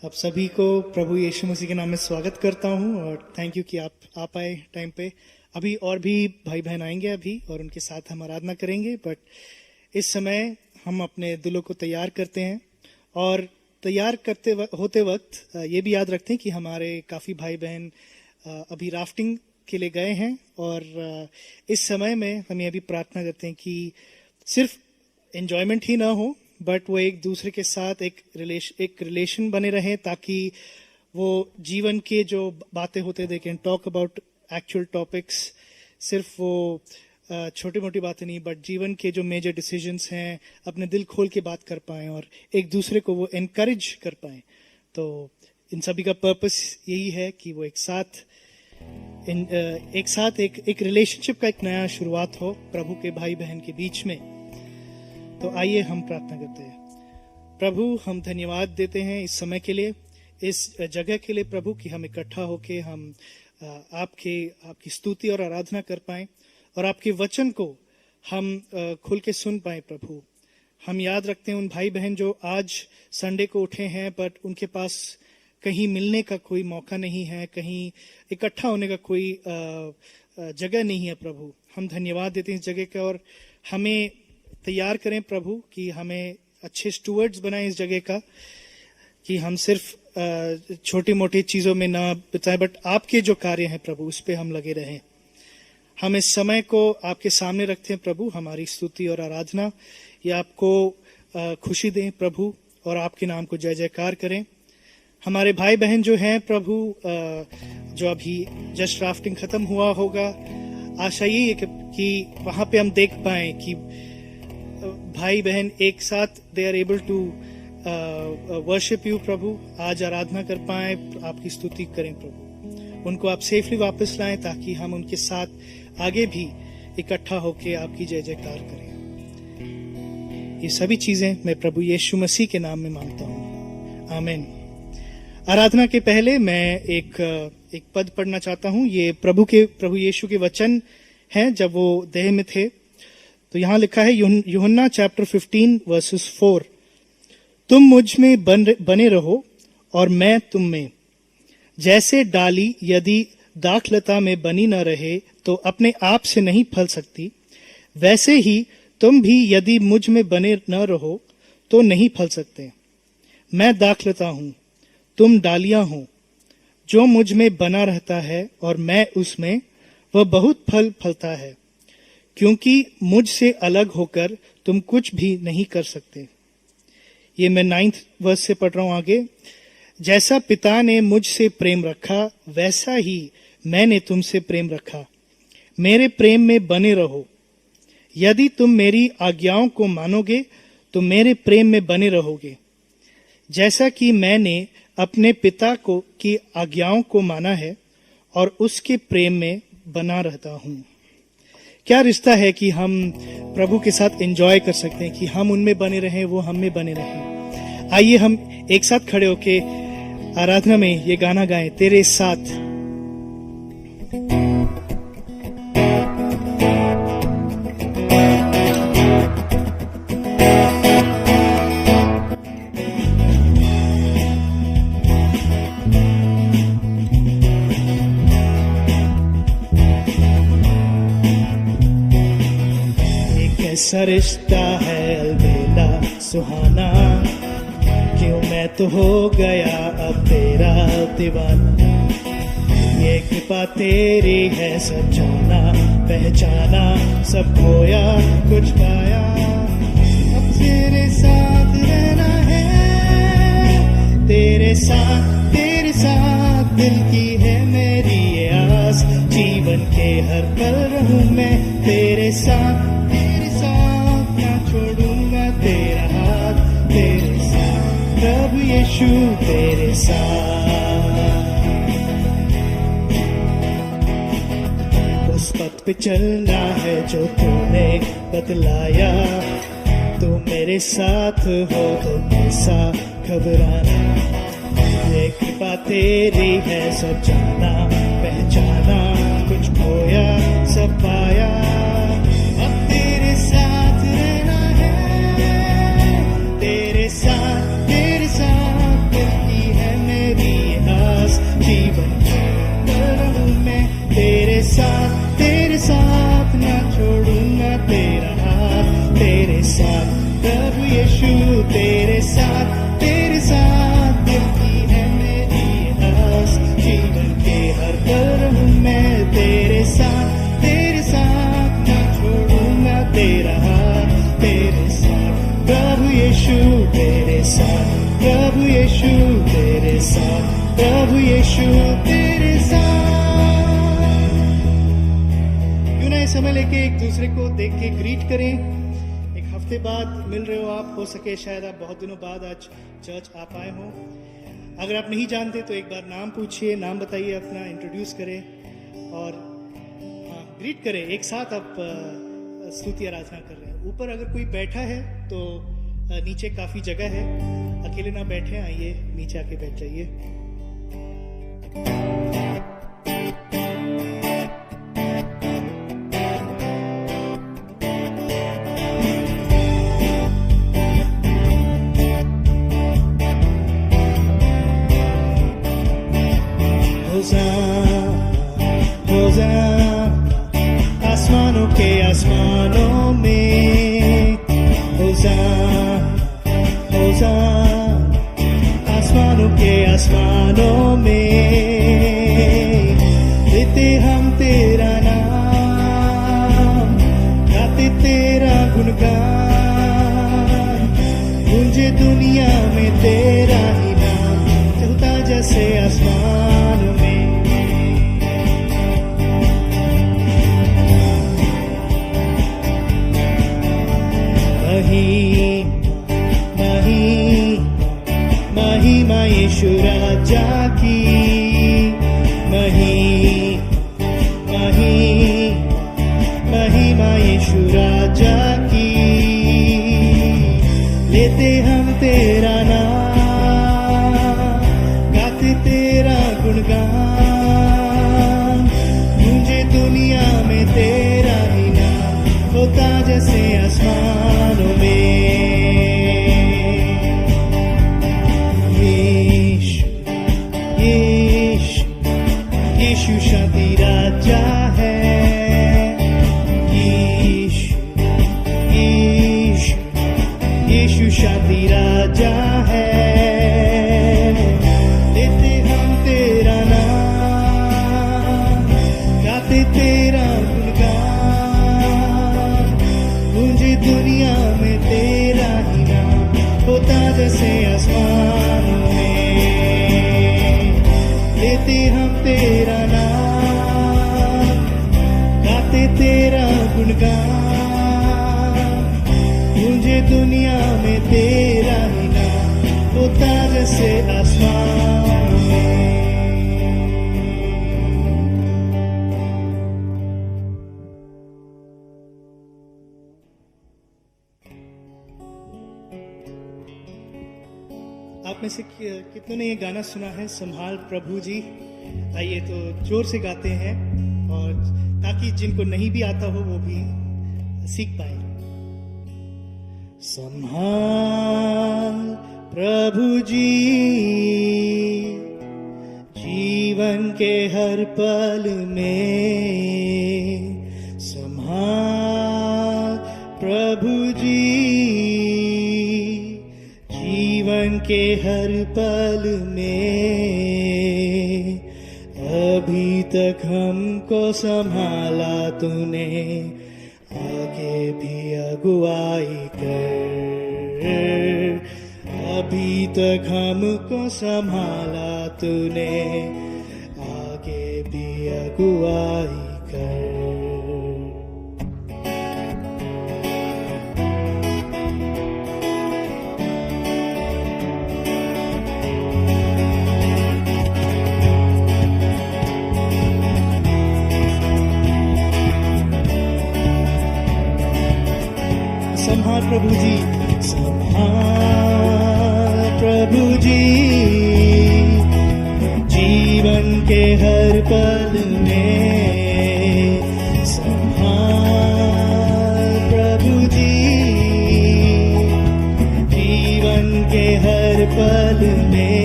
आप सभी को प्रभु यीशु मसीह के नाम में स्वागत करता हूं और थैंक यू कि आप आए टाइम पे। अभी और भी भाई बहन आएंगे अभी और उनके साथ हम आराधना करेंगे, बट इस समय हम अपने दिलों को तैयार करते हैं। और तैयार होते वक्त ये भी याद रखते हैं कि हमारे काफ़ी भाई बहन अभी राफ्टिंग के लिए गए हैं और इस समय में हम ये भी प्रार्थना करते हैं कि सिर्फ एंजॉयमेंट ही ना हो, बट वो एक दूसरे के साथ एक रिलेशन बने रहे, ताकि वो जीवन के जो बातें होते they can talk about actual topics. सिर्फ वो छोटी मोटी बातें नहीं, बट जीवन के जो मेजर डिसीजंस हैं अपने दिल खोल के बात कर पाएं और एक दूसरे को वो एनकरेज कर पाएं। तो इन सभी का पर्पस यही है कि वो एक साथ एक रिलेशनशिप का एक नया शुरुआत हो प्रभु के भाई बहन के बीच में। तो आइए हम प्रार्थना करते हैं। प्रभु, हम धन्यवाद देते हैं इस समय के लिए, इस जगह के लिए प्रभु, कि हम इकट्ठा होके हम आपकी स्तुति और आराधना कर पाएं और आपके वचन को हम खुल के सुन पाएं। प्रभु, हम याद रखते हैं उन भाई बहन जो आज संडे को उठे हैं, बट उनके पास कहीं मिलने का कोई मौका नहीं है, कहीं इकट्ठा होने का कोई जगह नहीं है। प्रभु, हम धन्यवाद देते हैं इस जगह का और हमें तैयार करें प्रभु कि हमें अच्छे स्टूवर्ड्स बनाएं इस जगह का, कि हम सिर्फ छोटी मोटी चीज़ों में ना बिताएं, बट आपके जो कार्य हैं प्रभु उस पर हम लगे रहें। हम इस समय को आपके सामने रखते हैं प्रभु। हमारी स्तुति और आराधना ये आपको खुशी दें प्रभु और आपके नाम को जय जयकार करें। हमारे भाई बहन जो हैं प्रभु, जो अभी जस्ट राफ्टिंग खत्म हुआ होगा, आशा यही है कि वहाँ पे हम देख पाएं कि भाई बहन एक साथ they are able to worship you प्रभु, आज आराधना कर पाए, आपकी स्तुति करें प्रभु। उनको आप सेफली वापस लाएं ताकि हम उनके साथ आगे भी इकट्ठा होकर आपकी जय जयकार करें। ये सभी चीजें मैं प्रभु यीशु मसीह के नाम में मांगता हूँ, आमीन। आराधना के पहले मैं एक पद पढ़ना चाहता हूँ। ये प्रभु यीशु के वचन हैं जब वो देह में थे। तो यहाँ लिखा है यूहन्ना चैप्टर 15 वर्सेस 4, तुम मुझ में बने रहो और मैं तुम में। जैसे डाली यदि दाखलता में बनी न रहे तो अपने आप से नहीं फल सकती, वैसे ही तुम भी यदि मुझ में बने न रहो तो नहीं फल सकते। मैं दाखलता हूँ, तुम डालियां हो। जो मुझ में बना रहता है और मैं उसमें, वह बहुत फल फलता है, क्योंकि मुझसे अलग होकर तुम कुछ भी नहीं कर सकते। ये मैं 9th वर्स से पढ़ रहा हूं आगे। जैसा पिता ने मुझसे प्रेम रखा, वैसा ही मैंने तुमसे प्रेम रखा। मेरे प्रेम में बने रहो। यदि तुम मेरी आज्ञाओं को मानोगे तो मेरे प्रेम में बने रहोगे, जैसा कि मैंने अपने पिता की आज्ञाओं को माना है और उसके प्रेम में बना रहता हूं। क्या रिश्ता है कि हम प्रभु के साथ एंजॉय कर सकते हैं, कि हम उनमें बने रहें, वो हम में बने रहें। आइए हम एक साथ खड़े होके आराधना में ये गाना गाएं, तेरे साथ। ऐसा रिश्ता है अलबेला सुहाना, क्यों मैं तो हो गया अब तेरा दीवाना। ये कृपा तेरी है, सब जाना पहचाना, सब खोया कुछ पाया। अब तेरे साथ रहना है, तेरे साथ दिल की है मेरी ये आस। जीवन के हर पल रहूं मैं तेरे साथ ना छोड़ूंगा तेरा हाथ। तेरे साथ प्रभु यीशु, तेरे साथ। उस पथ पे चलना है जो तूने बतलाया, तू मेरे साथ हो तो कैसा घबराना। ये कृपा तेरी है, सब जाना पहचाना, कुछ खोया सब पाया। अब तेरे साथ रहना है, तेरे साथ मिलती है यीशु तेरे साथ, प्रभु यीशु तेरे साथ, प्रभु यीशु तेरे साथ। क्यों ना ये समय लेके एक दूसरे को देख के ग्रीट करें। एक हफ्ते बाद मिल रहे हो आप, हो सके शायद आप बहुत दिनों बाद आज चर्च आ पाए हो। अगर आप नहीं जानते तो एक बार नाम पूछिए, नाम बताइए अपना, इंट्रोड्यूस करें और ग्रीट करें। एक साथ आप स्तुति आराधना कर रहे हैं। ऊपर अगर कोई बैठा है तो नीचे काफी जगह है, अकेले ना बैठे, आइए नीचे आके बैठ जाइए। आसमानों के आसमानों में होज़ाना, होज़ाना, आसमानों के आसमानों में लेते हम तेरा नाम, गाते तेरा गुणगान, गूंजे दुनिया में तेरा ही नाम, चलता जैसे आसमान में। महिमा यीशु राजा की, महिमा यीशु राजा की, लेते हम तेरा नाम, गाते तेरा गुणगान, गूंजे दुनिया में तेरा ही नाम, होता जैसे आसमानों में। यीशु शांति राजा है, यीशु शांति राजा है, लेते हम तेरा नाम, गाते तेरा गुणगान, गूंजे दुनिया में तेरा ही नाम, होता जैसे आसमान में। लेते हम तेरा नाम, गाते तेरा गुणगान, गूंजे दुनिया में तेरा ही नाम, होता जैसे आसमान में। आप में से कितनों ने ये गाना सुना है, संभाल प्रभु जी? आइए तो जोर से गाते हैं, और ताकि जिनको नहीं भी आता हो वो भी सीख पाए। संभाल प्रभु जी जीवन के हर पल में, संभाल प्रभु जी जीवन के हर पल में, अभी तक हमको संभाला तूने, आगे भी अगुवाई कर, अभी तक हमको संभाला तूने, आगे भी अगुवाई कर। संभाल प्रभु जी, संभाल प्रभु जी जीवन के हर पल में, संभाल प्रभु जी जीवन के हर पल में,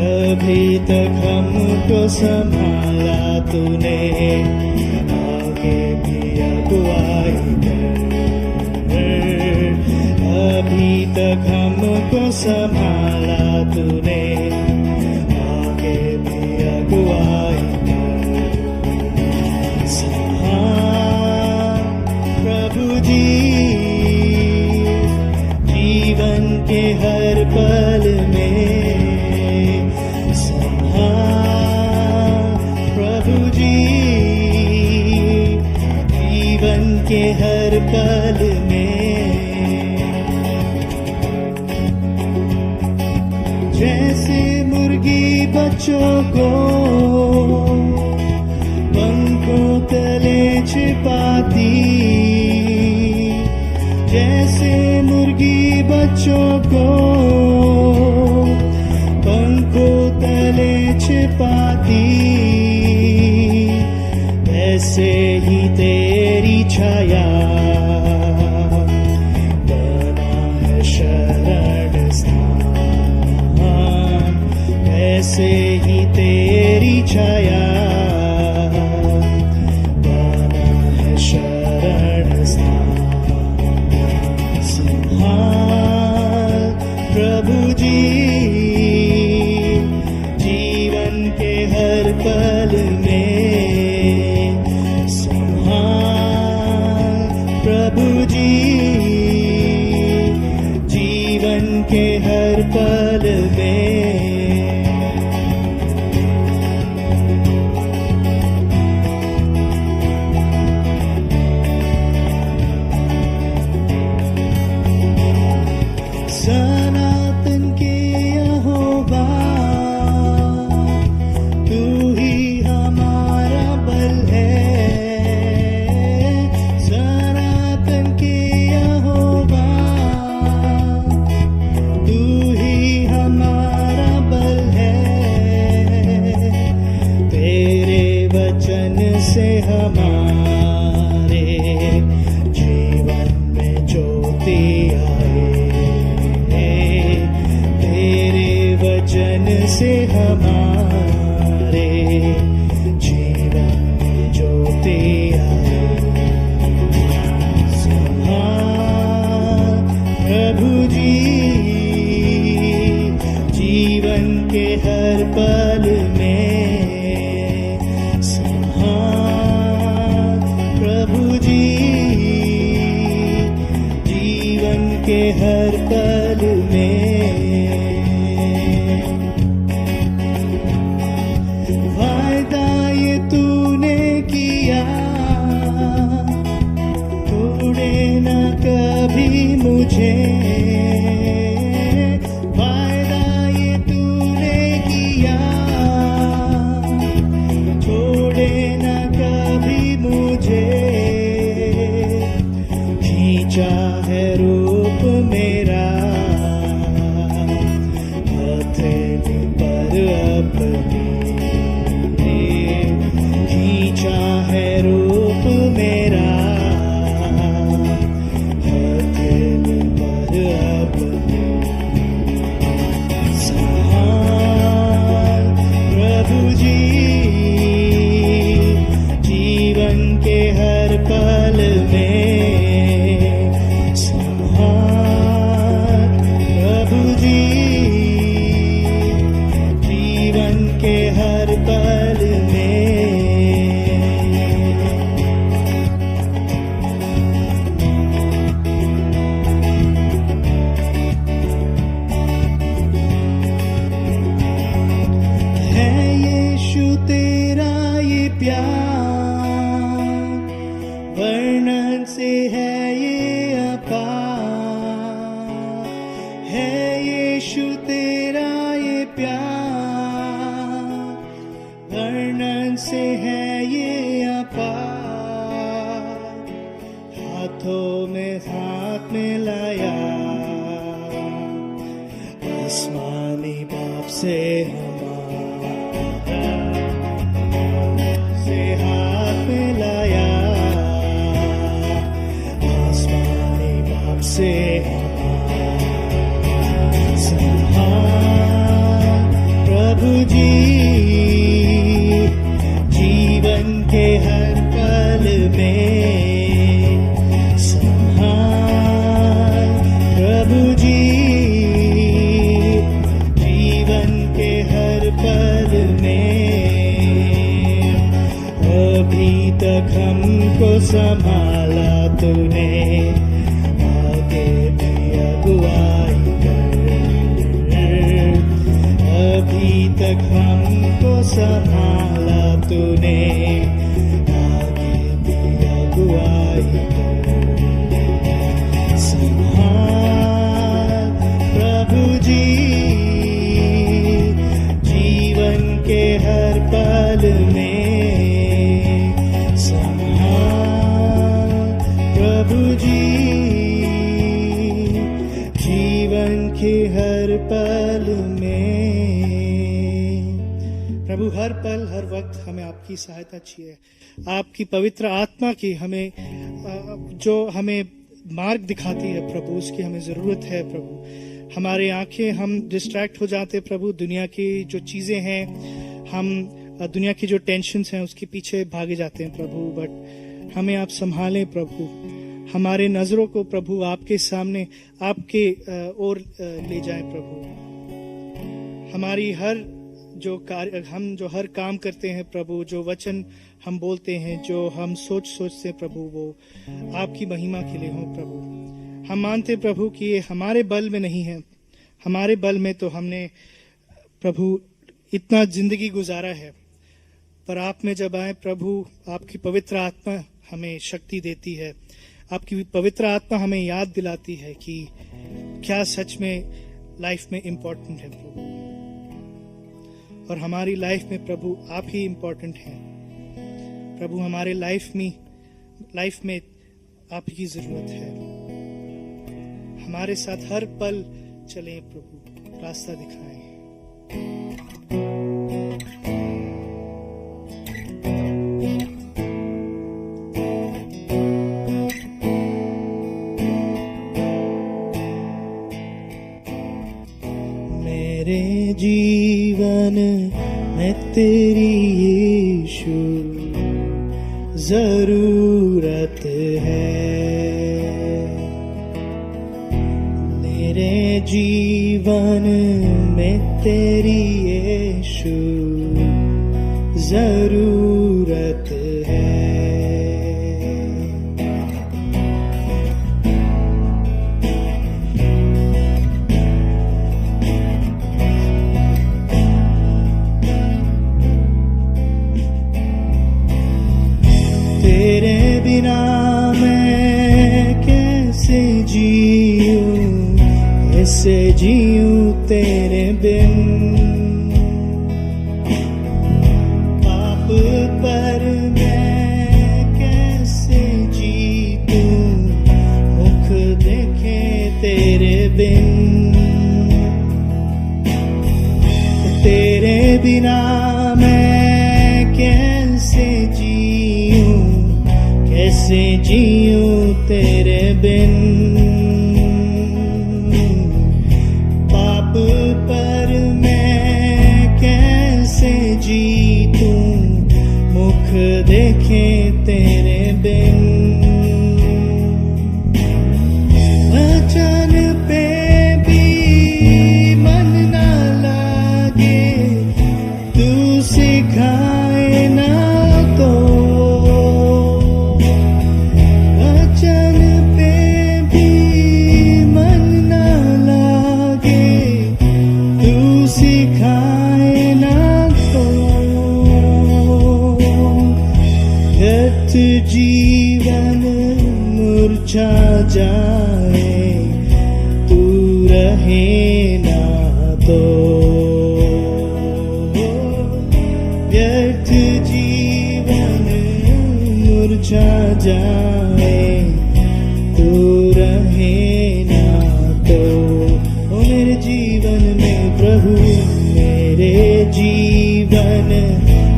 अभी तक हमको संभाला तूने, आगे भी अगुवाई कर, अभी तक हमको संभाला तूने, आगे भी अगुवाई कर। संभाल प्रभु जी के हर पल में संभाल प्रभु जी, जीवन के हर पल में। जैसे मुर्गी बच्चों को पंखों तले छिपाती, जैसे मुर्गी बच्चों को पंखों तले छिपाती, वैसे ही तेरी छाया बना है शरण स्थान, वैसे ही तेरी छाया बना है शरण स्थान। प्रभु जी, जीवन के हर पल में संभाल प्रभु जी, जीवन के हर पल में। सनातन के यहोवा, तू ही हमारा बल है। सनातन के यहोवा, तू ही हमारा बल है। तेरे वचन से हमारे जीवन में ज्योति वचन से हमारे जीवन में ज्योति आए। संभाल प्रभु जी, जीवन के हर पल में संभाल प्रभु जी, जीवन के हर पल में। तूने किया तोड़े न कभी मुझे, वायदा ये तूने किया छोड़े न कभी मुझे। खींचा है रूप मेरा हथेली पर अपनी, है रूप मेरा हथेली पर अपने। संभाल प्रभु जी, जीवन के हर पल में संभाल प्रभु जी, जीवन के हर पल में। तेरा ये प्यार वर्णन से है ये अपार, है यीशु तेरा ये प्यार वर्णन से है ये अपार। हाथों में हाथ में लाया आसमानी बाप से हाथ में लाया आसमानी बाप से संभाल प्रभु जी, जीवन के हर पल में संभाल प्रभु जी, जीवन के हर पल में। अभी तक हमको संभाला तूने, आगे भी अगुवाई कर। तक हमको संभाला तूने, आगे भी अगुवाई संभाल प्रभु जी, जीवन के हर पल में संभाल प्रभु जी, जीवन के हर पल में। प्रभु हर पल हर वक्त हमें आपकी सहायता चाहिए, आपकी पवित्र आत्मा की हमें जो हमें मार्ग दिखाती है प्रभु, उसकी हमें जरूरत है प्रभु। हमारे आंखें हम डिस्ट्रैक्ट हो जाते प्रभु, दुनिया की जो चीजें हैं, हम दुनिया की जो टेंशन्स हैं उसके पीछे भागे जाते हैं प्रभु, बट हमें आप संभालें प्रभु। हमारे नजरों को प्रभु आपके सामने, आपके ओर ले जाएं प्रभु। हमारी हर जो कार्य, हम जो हर काम करते हैं प्रभु, जो वचन हम बोलते हैं, जो हम सोचते हैं प्रभु, वो आपकी महिमा के लिए हो प्रभु। हम मानते प्रभु कि ये हमारे बल में नहीं है, हमारे बल में तो हमने प्रभु इतना जिंदगी गुजारा है, पर आप में जब आए प्रभु, आपकी पवित्र आत्मा हमें शक्ति देती है, आपकी पवित्र आत्मा हमें याद दिलाती है कि क्या सच में लाइफ में इम्पोर्टेंट है प्रभु, और हमारी लाइफ में प्रभु आप ही इम्पोर्टेंट हैं प्रभु। हमारे लाइफ में आप ही की जरूरत है। हमारे साथ हर पल चले प्रभु, रास्ता दिखाएं। मेरे जीवन में तेरी यीशु जरूरत है, मेरे जीवन में तेरी यीशु जरूरत है। तेरे बिना मैं कैसे जीऊं, कैसे जीऊं तेरे बिन। पाप पर मैं कैसे जीऊं, मुख देखे तेरे बिन। तेरे बिना मैं कैसे जीऊं, कैसे जीऊं तेरे बिन। पाप पर मैं कैसे जीतूं, मुख देखे तेरे बिन। वचन पे भी मन ना लागे, तू सिखाए ना तो। जीवन मुरझा जाए, तू रहे ना तो। व्यर्थ जीवन मुरझा जाए, तू रहे ना तो। ओ मेरे जीवन में प्रभु, मेरे जीवन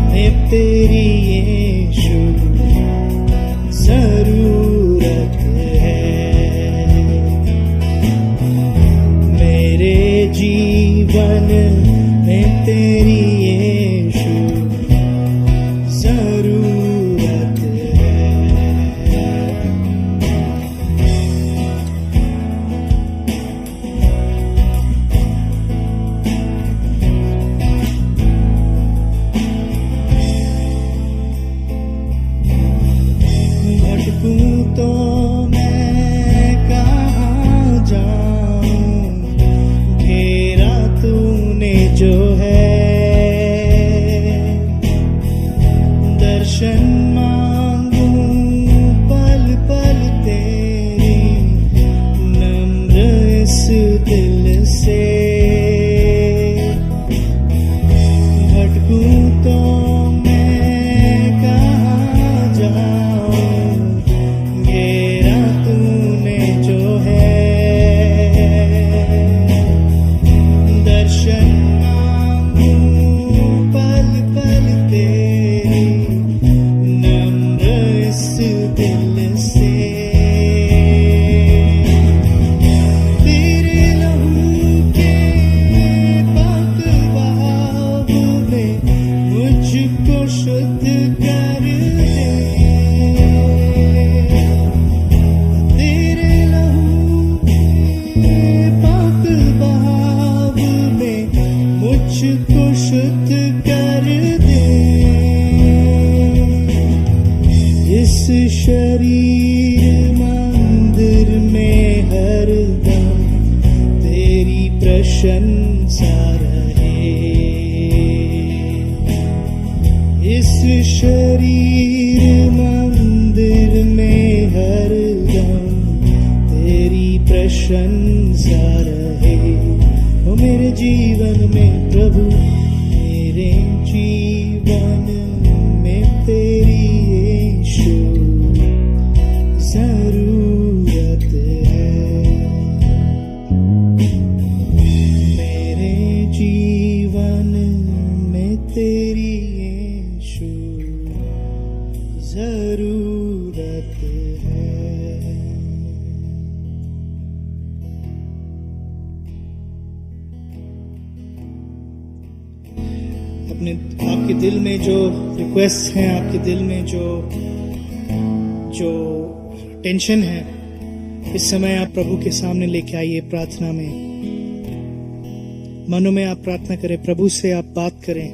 में तेरी जरूरत है। मेरे जीवन में तेरी यीशु जरूरत है। तो मैं कहाँ जाऊं, घेरा तूने जो है। दिल से भटकूं तो मैं कहाँ जाऊं, मेरा तूने जो है दर्शन मांगूं पल पल तेरी नम्र इस दिल से। तेरे लहू के पाक बहाव में मुझको शुद्ध कर दे। तेरे लहू के पाक बहाव में मुझको शुद्ध कर दे। इस शरीर मंदिर में हरदम तेरी प्रशंसा रहे। इस शरीर मंदिर में हरदम तेरी प्रशंसा रहे। ओ मेरे जीवन में प्रभु, मेरे जीवन में तेरी यीशु जरूरत है। मेरे जीवन में तेरी यीशु जरूरत है। अपने आपके दिल में जो रिक्वेस्ट हैं, आपके दिल में जो टेंशन है, इस समय आप प्रभु के सामने लेके आइए। प्रार्थना में मनो में आप प्रार्थना करें, प्रभु से आप बात करें,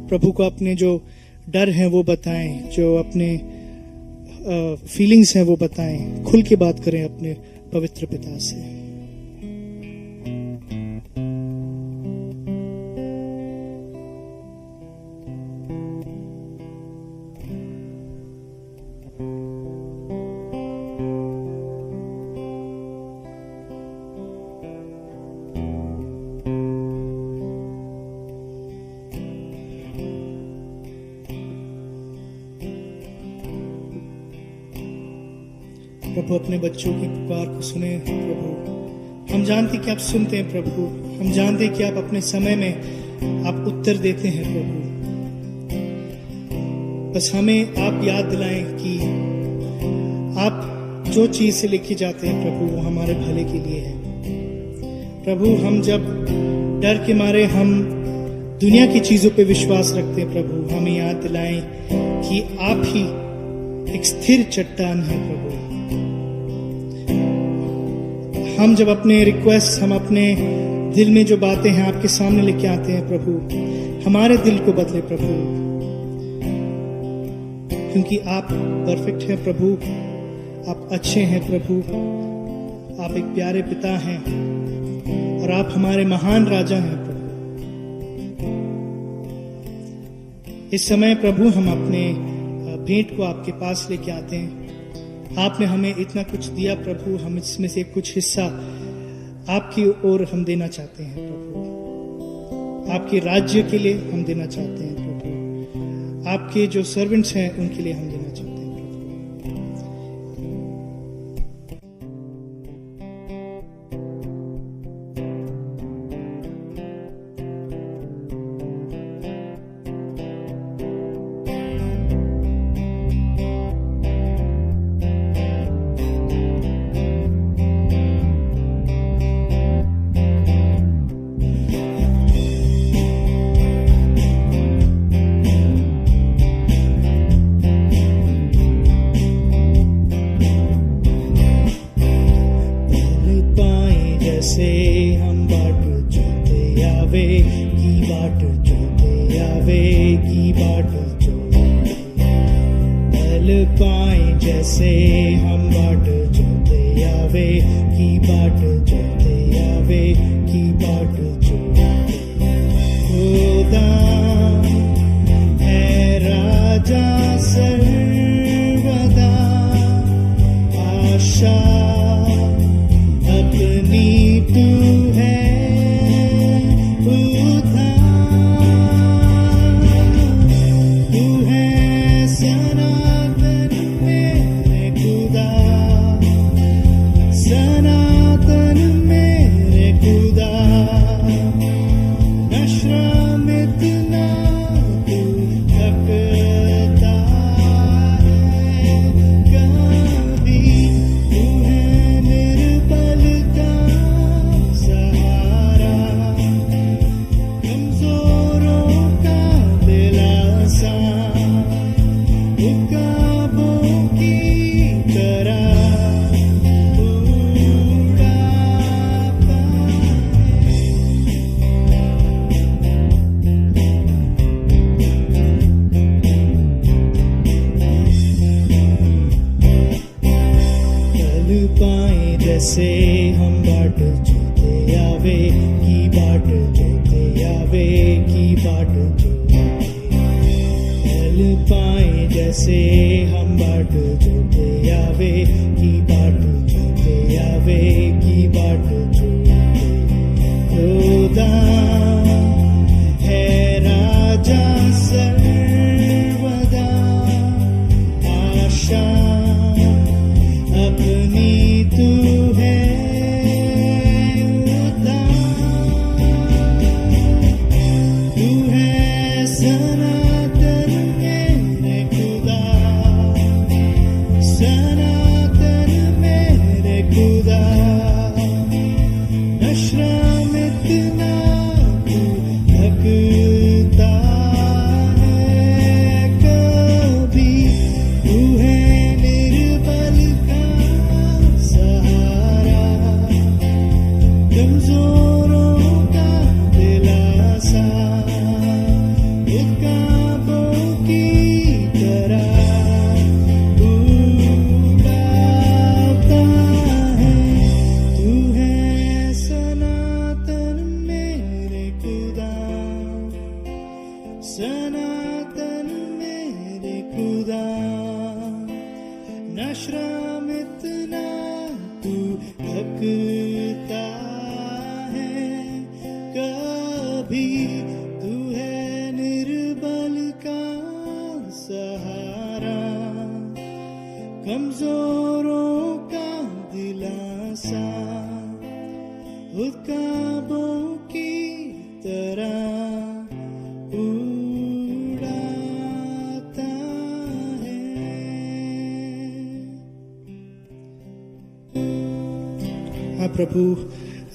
प्रभु को अपने जो डर हैं वो बताएं, जो अपने फीलिंग्स हैं वो बताएं, खुल के बात करें अपने पवित्र पिता से। प्रभु अपने बच्चों की पुकार को सुने। प्रभु हम जानते कि आप सुनते हैं प्रभु, हम जानते कि आप अपने समय में आप उत्तर देते हैं प्रभु। बस हमें आप याद दिलाएं कि आप जो चीज से लेके जाते हैं प्रभु वो हमारे भले के लिए है। प्रभु हम जब डर के मारे हम दुनिया की चीजों पे विश्वास रखते हैं प्रभु, हमें याद दिलाएं कि आप ही एक स्थिर चट्टान है प्रभु। हम जब अपने रिक्वेस्ट, हम अपने दिल में जो बातें हैं आपके सामने लेके आते हैं प्रभु, हमारे दिल को बदले प्रभु, क्योंकि आप परफेक्ट हैं प्रभु, आप अच्छे हैं प्रभु, आप एक प्यारे पिता हैं और आप हमारे महान राजा हैं प्रभु। इस समय प्रभु हम अपने भेंट को आपके पास लेके आते हैं। आपने हमें इतना कुछ दिया प्रभु, हम इसमें से कुछ हिस्सा आपकी ओर हम देना चाहते हैं प्रभु। आपके राज्य के लिए हम देना चाहते हैं प्रभु। आपके जो सर्वेंट्स हैं उनके लिए हम देना चाहते हैं प्रभु। से हम बाट जोते आवे की बाट जोते आवे की बाट जोते पल पाए जैसे हम बाट जोते आवे की बाट जोते आवे की बाट जोते खुदा है राजा सर्वदा आशा जैसे हम बाट जोते आवे की बाट जोते आवे की बाट जोते फल पाए जैसे हम बाट जोते आवे की बाट जोते आवे की बाट जोते खुदा है राजा सर्वदा आशा अपनी तू है तू है सनातन मेरे खुदा सनातन मेरे खुदा नशरा में इतना तू धकता है कभी तू है निर्बल का सहारा कमजोरों का दिलासा काबों की तरह उड़ाता है तू है सनातन मेरे खुदा सनातन मेरे खुदा नशरा में इतना तू धकता है कभी तू है निर्बल का सहारा कमजोरों का दिलासा काबों की तरह उड़ाता है। हाँ प्रभु,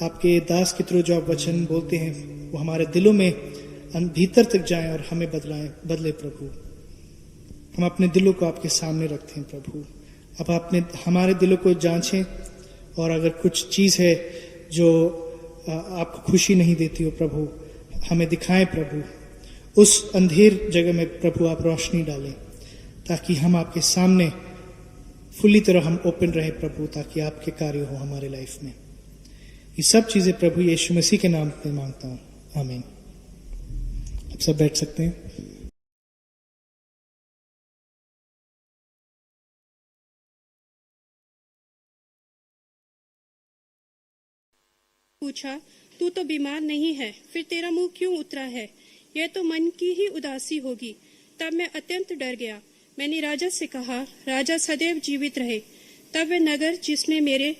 आपके दास के थ्रू जो आप वचन बोलते हैं वो हमारे दिलों में भीतर तक जाएं और हमें बदले प्रभु। हम अपने दिलों को आपके सामने रखते हैं प्रभु। अब आपने हमारे दिलों को जांचें और अगर कुछ चीज है जो आपको खुशी नहीं देती हो प्रभु, हमें दिखाएं प्रभु। उस अंधेर जगह में प्रभु आप रोशनी डालें ताकि हम आपके सामने फुल्ली तरह हम ओपन रहे प्रभु, ताकि आपके कार्य हो हमारे लाइफ में। ये सब चीजें प्रभु यीशु मसीह के नाम पे मांगता हूँ, आमीन। आप सब बैठ सकते हैं। पूछा, तू तो बीमार नहीं है, फिर तेरा मुंह क्यों उतरा है? यह तो मन की ही उदासी होगी। तब मैं अत्यंत डर गया। मैंने राजा से कहा, राजा सदैव जीवित रहे। तब वह नगर जिसमें मेरे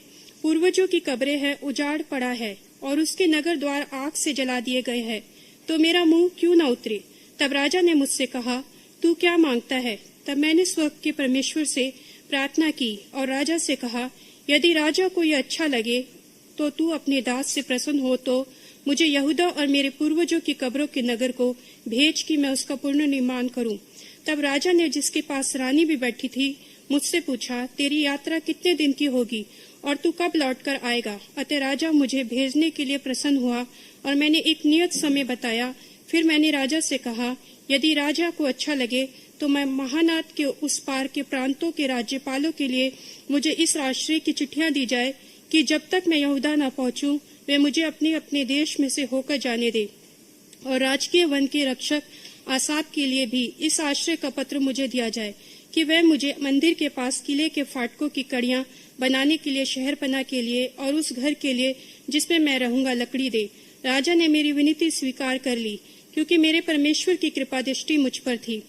पूर्वजों की कब्रें हैं उजाड़ पड़ा है और उसके नगर द्वार आग से जला दिए गए हैं, तो मेरा मुंह क्यों न उतरे? तब राजा ने मुझसे कहा, तू क्या मांगता है? तब मैंने स्वर्ग के परमेश्वर से प्रार्थना की और राजा से कहा, यदि राजा को यह अच्छा लगे तो तू अपने दास से प्रसन्न हो तो मुझे यहूदा और मेरे पूर्वजों की कब्रों के नगर को भेज कि मैं उसका पूर्ण निर्माण करूं। तब राजा ने, जिसके पास रानी भी बैठी थी, मुझसे पूछा, तेरी यात्रा कितने दिन की होगी और तू कब लौटकर आएगा? अतः राजा मुझे भेजने के लिए प्रसन्न हुआ और मैंने एक नियत समय बताया। फिर मैंने राजा से कहा, यदि राजा को अच्छा लगे तो मैं महानाद के उस पार के प्रांतों के राज्यपालों के लिए मुझे इस आश्रय की चिट्ठियां दी जाए कि जब तक मैं यहूदा न पहुंचूं वे मुझे अपने अपने देश में से होकर जाने दे। और राजकीय वन के रक्षक आसाप के लिए भी इस आश्रय का पत्र मुझे दिया जाए कि वह मुझे मंदिर के पास किले के फाटकों की कड़ियां बनाने के लिए, शहरपना के लिए और उस घर के लिए जिसमें मैं रहूंगा लकड़ी दे। राजा ने मेरी विनती स्वीकार कर ली, क्योंकि मेरे परमेश्वर की कृपा दृष्टि मुझ पर थी।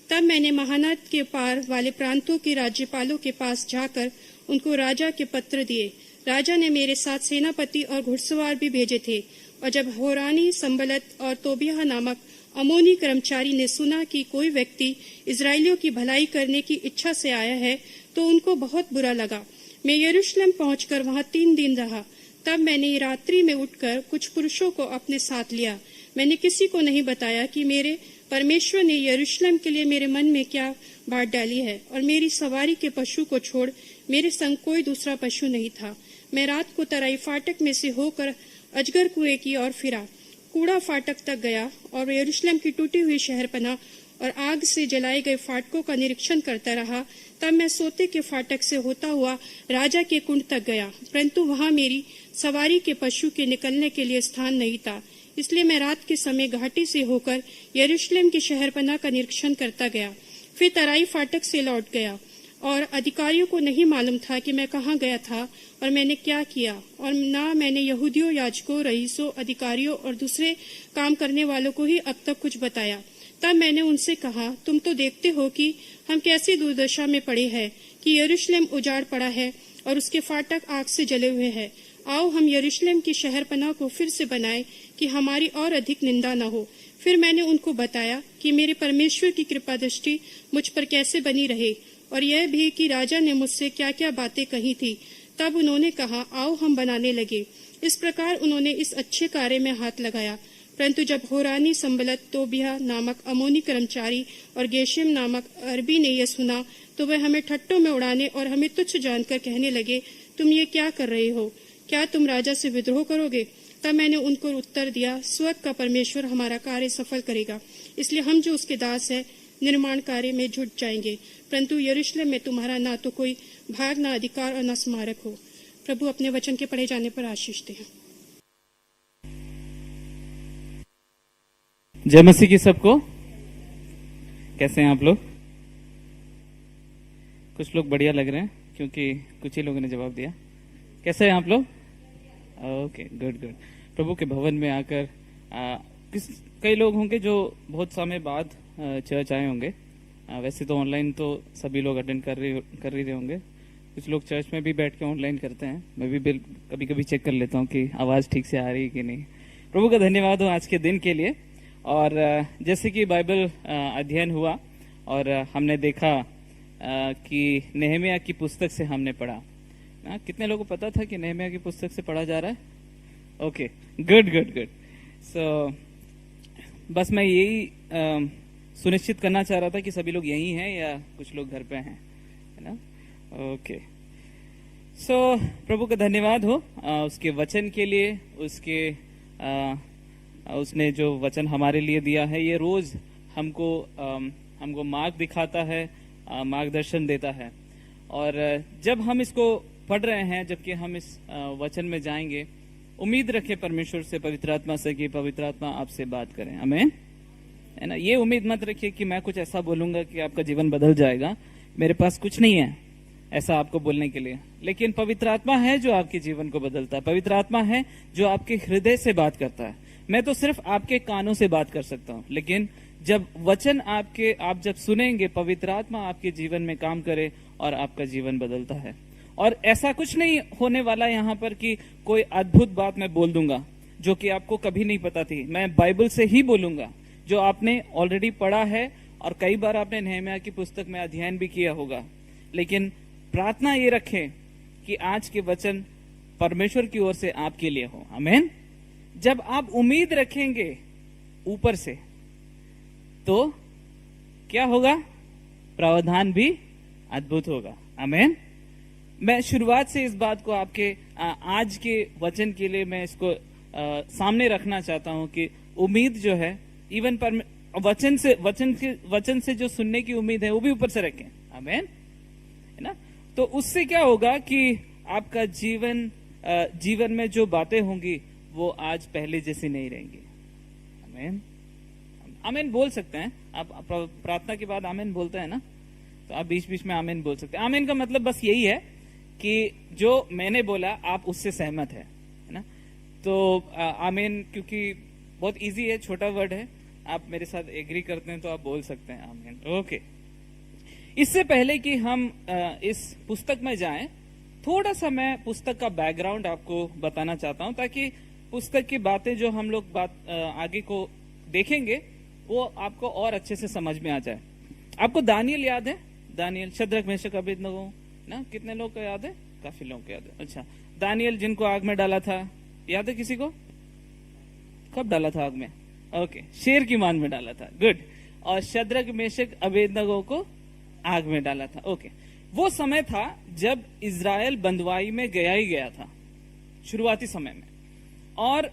तब मैंने महानाद के पार वाले प्रांतों के राज्यपालों के पास जाकर उनको राजा के पत्र दिए। राजा ने मेरे साथ सेनापति और घुड़सवार भी भेजे थे। और जब होरानी, संबलत और तोबिया नामक अमोनी कर्मचारी ने सुना कि कोई व्यक्ति इजराइलियों की भलाई करने की इच्छा से आया है, तो उनको बहुत बुरा लगा। मैं यरूशलेम पहुंचकर वहां 3 दिन रहा। तब मैंने रात्रि में उठकर कुछ पुरुषों को अपने साथ लिया। मैंने किसी को नहीं बताया कि मेरे परमेश्वर ने यरूशलेम के लिए मेरे मन में क्या बात डाली है। और मेरी सवारी के पशु को छोड़ मेरे संग कोई दूसरा पशु नहीं था। मैं रात को तराई फाटक में से होकर अजगर कुएं की ओर फिरा, कूड़ा फाटक तक गया और यरूशलेम की टूटी हुई शहरपना और आग से जलाए गए फाटकों का निरीक्षण करता रहा। तब मैं सोते के फाटक से होता हुआ राजा के कुंड तक गया, परंतु वहां मेरी सवारी के पशु के निकलने के लिए स्थान नहीं था। इसलिए मैं रात के समय घाटी से होकर यरूशलेम की शहरपनाह का निरीक्षण करता गया। फिर तराई फाटक से लौट गया और अधिकारियों को नहीं मालूम था कि मैं कहाँ गया था और मैंने क्या किया, और ना मैंने यहूदियों, याजकों, रईसों, अधिकारियों और दूसरे काम करने वालों को ही अब तक कुछ बताया। तब मैंने उनसे कहा, तुम तो देखते हो कि हम कैसी दुर्दशा में पड़े हैं कि यरूशलेम उजाड़ पड़ा है और उसके फाटक आग से जले हुए हैं। आओ हम यरूशलेम की शहरपनाह को फिर से बनाएं कि हमारी और अधिक निंदा न हो। फिर मैंने उनको बताया कि मेरे परमेश्वर की कृपा दृष्टि मुझ पर कैसे बनी रहे, और यह भी कि राजा ने मुझसे क्या क्या बातें कही थी। तब उन्होंने कहा, आओ हम बनाने लगे। इस प्रकार उन्होंने इस अच्छे कार्य में हाथ लगाया। परंतु जब होरानी, संबलत, तोबिया नामक अमोनी कर्मचारी और गेशम नामक अरबी ने यह सुना, तो वह हमें ठट्टों में उड़ाने और हमें तुच्छ जानकर कहने लगे, तुम ये क्या कर रहे हो? क्या तुम राजा से विद्रोह करोगे? तब मैंने उनको उत्तर दिया, स्वर्ग का परमेश्वर हमारा कार्य सफल करेगा, इसलिए हम जो उसके दास है निर्माण कार्य में जुट जाएंगे। परंतु यरूशलेम में तुम्हारा ना तो कोई भाग, ना अधिकार और ना स्मारक हो। प्रभु अपने वचन के पढ़े जाने पर आशीष दे। जय मसीह की सबको। कैसे हैं आप लोग? कुछ लोग बढ़िया लग रहे हैं क्योंकि कुछ ही लोगों ने जवाब दिया। कैसे हैं आप लोग? Okay, good good. प्रभु के भवन में आकर कई लोग होंगे जो बहुत समय बाद चर्च आए होंगे। वैसे तो ऑनलाइन तो सभी लोग अटेंड कर ही रहे होंगे। कुछ लोग चर्च में भी बैठ के ऑनलाइन करते हैं। मैं भी कभी कभी चेक कर लेता हूँ कि आवाज़ ठीक से आ रही है कि नहीं। प्रभु का धन्यवाद हो आज के दिन के लिए। और जैसे कि बाइबल अध्ययन हुआ और हमने देखा कि नेहमिया की पुस्तक से हमने पढ़ा। कितने लोगों को पता था कि नेहमिया की पुस्तक से पढ़ा जा रहा है? Okay, good good good. So बस मैं यही सुनिश्चित करना चाह रहा था कि सभी लोग यहीं हैं या कुछ लोग घर पे हैं, है ना? ओके। सो प्रभु का धन्यवाद हो उसके वचन के लिए। उसने जो वचन हमारे लिए दिया है, ये रोज हमको मार्ग दिखाता है, मार्गदर्शन देता है। और जब हम इसको पढ़ रहे हैं, जबकि हम इस वचन में जाएंगे, उम्मीद रखें परमेश्वर से, पवित्र आत्मा से, कि पवित्र आत्मा आपसे बात करें। आमीन, है ना? ये उम्मीद मत रखिए कि मैं कुछ ऐसा बोलूंगा कि आपका जीवन बदल जाएगा। मेरे पास कुछ नहीं है ऐसा आपको बोलने के लिए, लेकिन पवित्र आत्मा है जो आपके जीवन को बदलता है। पवित्र आत्मा है जो आपके हृदय से बात करता है। मैं तो सिर्फ आपके कानों से बात कर सकता हूँ, लेकिन जब वचन आप जब सुनेंगे, पवित्र आत्मा आपके जीवन में काम करे और आपका जीवन बदलता है। और ऐसा कुछ नहीं होने वाला यहाँ पर कि कोई अद्भुत बात मैं बोल दूंगा जो कि आपको कभी नहीं पता थी। मैं बाइबल से ही बोलूंगा जो आपने ऑलरेडी पढ़ा है, और कई बार आपने नेहमिया की पुस्तक में अध्ययन भी किया होगा। लेकिन प्रार्थना ये रखें कि आज के वचन परमेश्वर की ओर से आपके लिए हो। आमीन। जब आप उम्मीद रखेंगे ऊपर से, तो क्या होगा? प्रावधान भी अद्भुत होगा। आमीन। मैं शुरुआत से इस बात को आपके आज के वचन के लिए मैं इसको सामने रखना चाहता हूं कि उम्मीद जो है, इवन पर वचन से जो सुनने की उम्मीद है, वो भी ऊपर से रखें। आमीन, है ना? तो उससे क्या होगा कि आपका जीवन में जो बातें होंगी वो आज पहले जैसी नहीं रहेंगी। आमीन। आमीन बोल सकते हैं आप। प्रार्थना के बाद आमीन बोलते हैं ना, तो आप बीच बीच में आमीन बोल सकते हैं। आमीन का मतलब बस यही है कि जो मैंने बोला आप उससे सहमत है ना? तो आमीन क्योंकि बहुत इजी है, छोटा वर्ड है। आप मेरे साथ एग्री करते हैं तो आप बोल सकते हैं आमीन। ओके। इससे पहले कि हम इस पुस्तक में जाएं, थोड़ा सा मैं पुस्तक का बैकग्राउंड आपको बताना चाहता हूं, ताकि पुस्तक की बातें जो हम लोग आगे को देखेंगे वो आपको और अच्छे से समझ में आ जाए। आपको दानियल याद है? दानियल, शद्रक, मेशक, अबेदनगो ना? कितने लोग को याद है? काफी लोगों को याद है। अच्छा, दानियल जिनको आग में डाला था, याद है किसी को? कब डाला था आग में? ओके, शेर की मान में डाला था। गुड। और शद्रक, मेशक, अबेदनगो को आग में डाला था। ओके। वो समय था जब इजराइल बंदवाई में गया ही गया था, शुरुआती समय में, और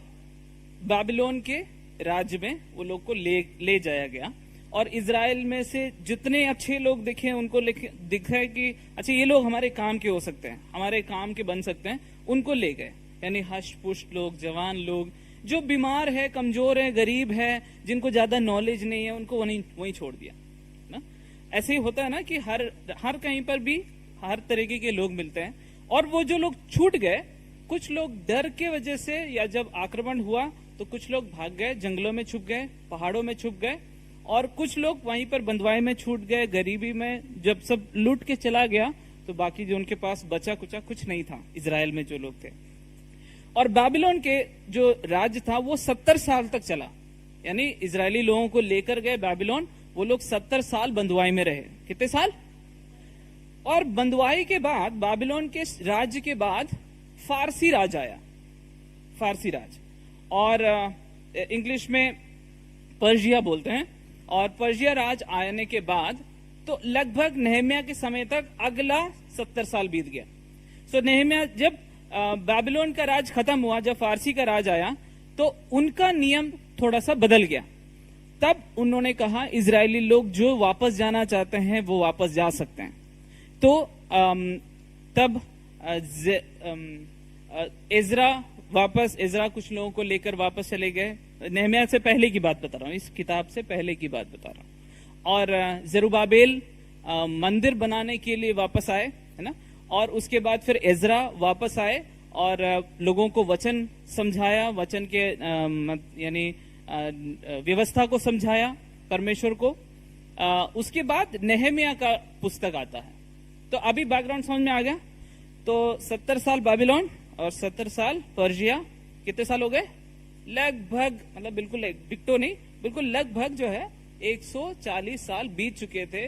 बाबिलोन के राज्य में वो लोग को ले जाया गया। और इजराइल में से जितने अच्छे लोग दिखे उनको दिखे कि अच्छा ये लोग हमारे काम के हो सकते हैं, हमारे काम के बन सकते हैं, उनको ले गए। यानी हष्ट पुष्ट लोग, जवान लोग, जो बीमार है, कमजोर है, गरीब है, जिनको ज्यादा नॉलेज नहीं है, उनको वहीं छोड़ दिया ना। ऐसे ही होता है ना कि हर कहीं पर भी हर तरीके के लोग मिलते हैं। और वो जो लोग छूट गए, कुछ लोग डर के वजह से, या जब आक्रमण हुआ तो कुछ लोग भाग गए, जंगलों में छुप गए, पहाड़ों में छुप गए, और कुछ लोग वहीं पर बंधुआई में छूट गए, गरीबी में। जब सब लूट के चला गया तो बाकी जो उनके पास बचा कुचा कुछ नहीं था, इजराइल में जो लोग थे। और बाबिलोन के जो राज्य था वो 70 साल तक चला। यानी इजरायली लोगों को लेकर गए बाबिलोन, वो लोग 70 साल बंधुआई में रहे। कितने साल? और बंधुआई के बाद, बाबिलोन के राज्य के बाद फारसी राज आया, फारसी राज, और इंग्लिश में पर्शिया बोलते हैं। और पर्शिया राज आने के बाद तो लगभग नेहमिया के समय तक अगला 70 साल बीत गया। सो नेहमिया, जब बाबिलोन का राज खत्म हुआ, जब फारसी का राज आया, तो उनका नियम थोड़ा सा बदल गया। तब उन्होंने कहा इजरायली लोग जो वापस जाना चाहते हैं वो वापस जा सकते हैं। तो तब इजरा कुछ लोगों को लेकर वापस चले गए। नेहमिया से पहले की बात बता रहा हूँ, इस किताब से पहले की बात बता रहा हूँ। और जरुब्बाबेल मंदिर बनाने के लिए वापस आए, है ना। और उसके बाद फिर इजरा वापस आए और लोगों को वचन समझाया, वचन के यानी व्यवस्था को समझाया, परमेश्वर को। उसके बाद नेहमिया का पुस्तक आता है। तो अभी बैकग्राउंड समझ में आ गया। तो 70 साल बाबिलोन और 70 साल पर्शिया, कितने साल हो गए? लगभग, मतलब बिल्कुल डिक्टो नहीं, बिल्कुल लगभग जो है 140 साल बीत चुके थे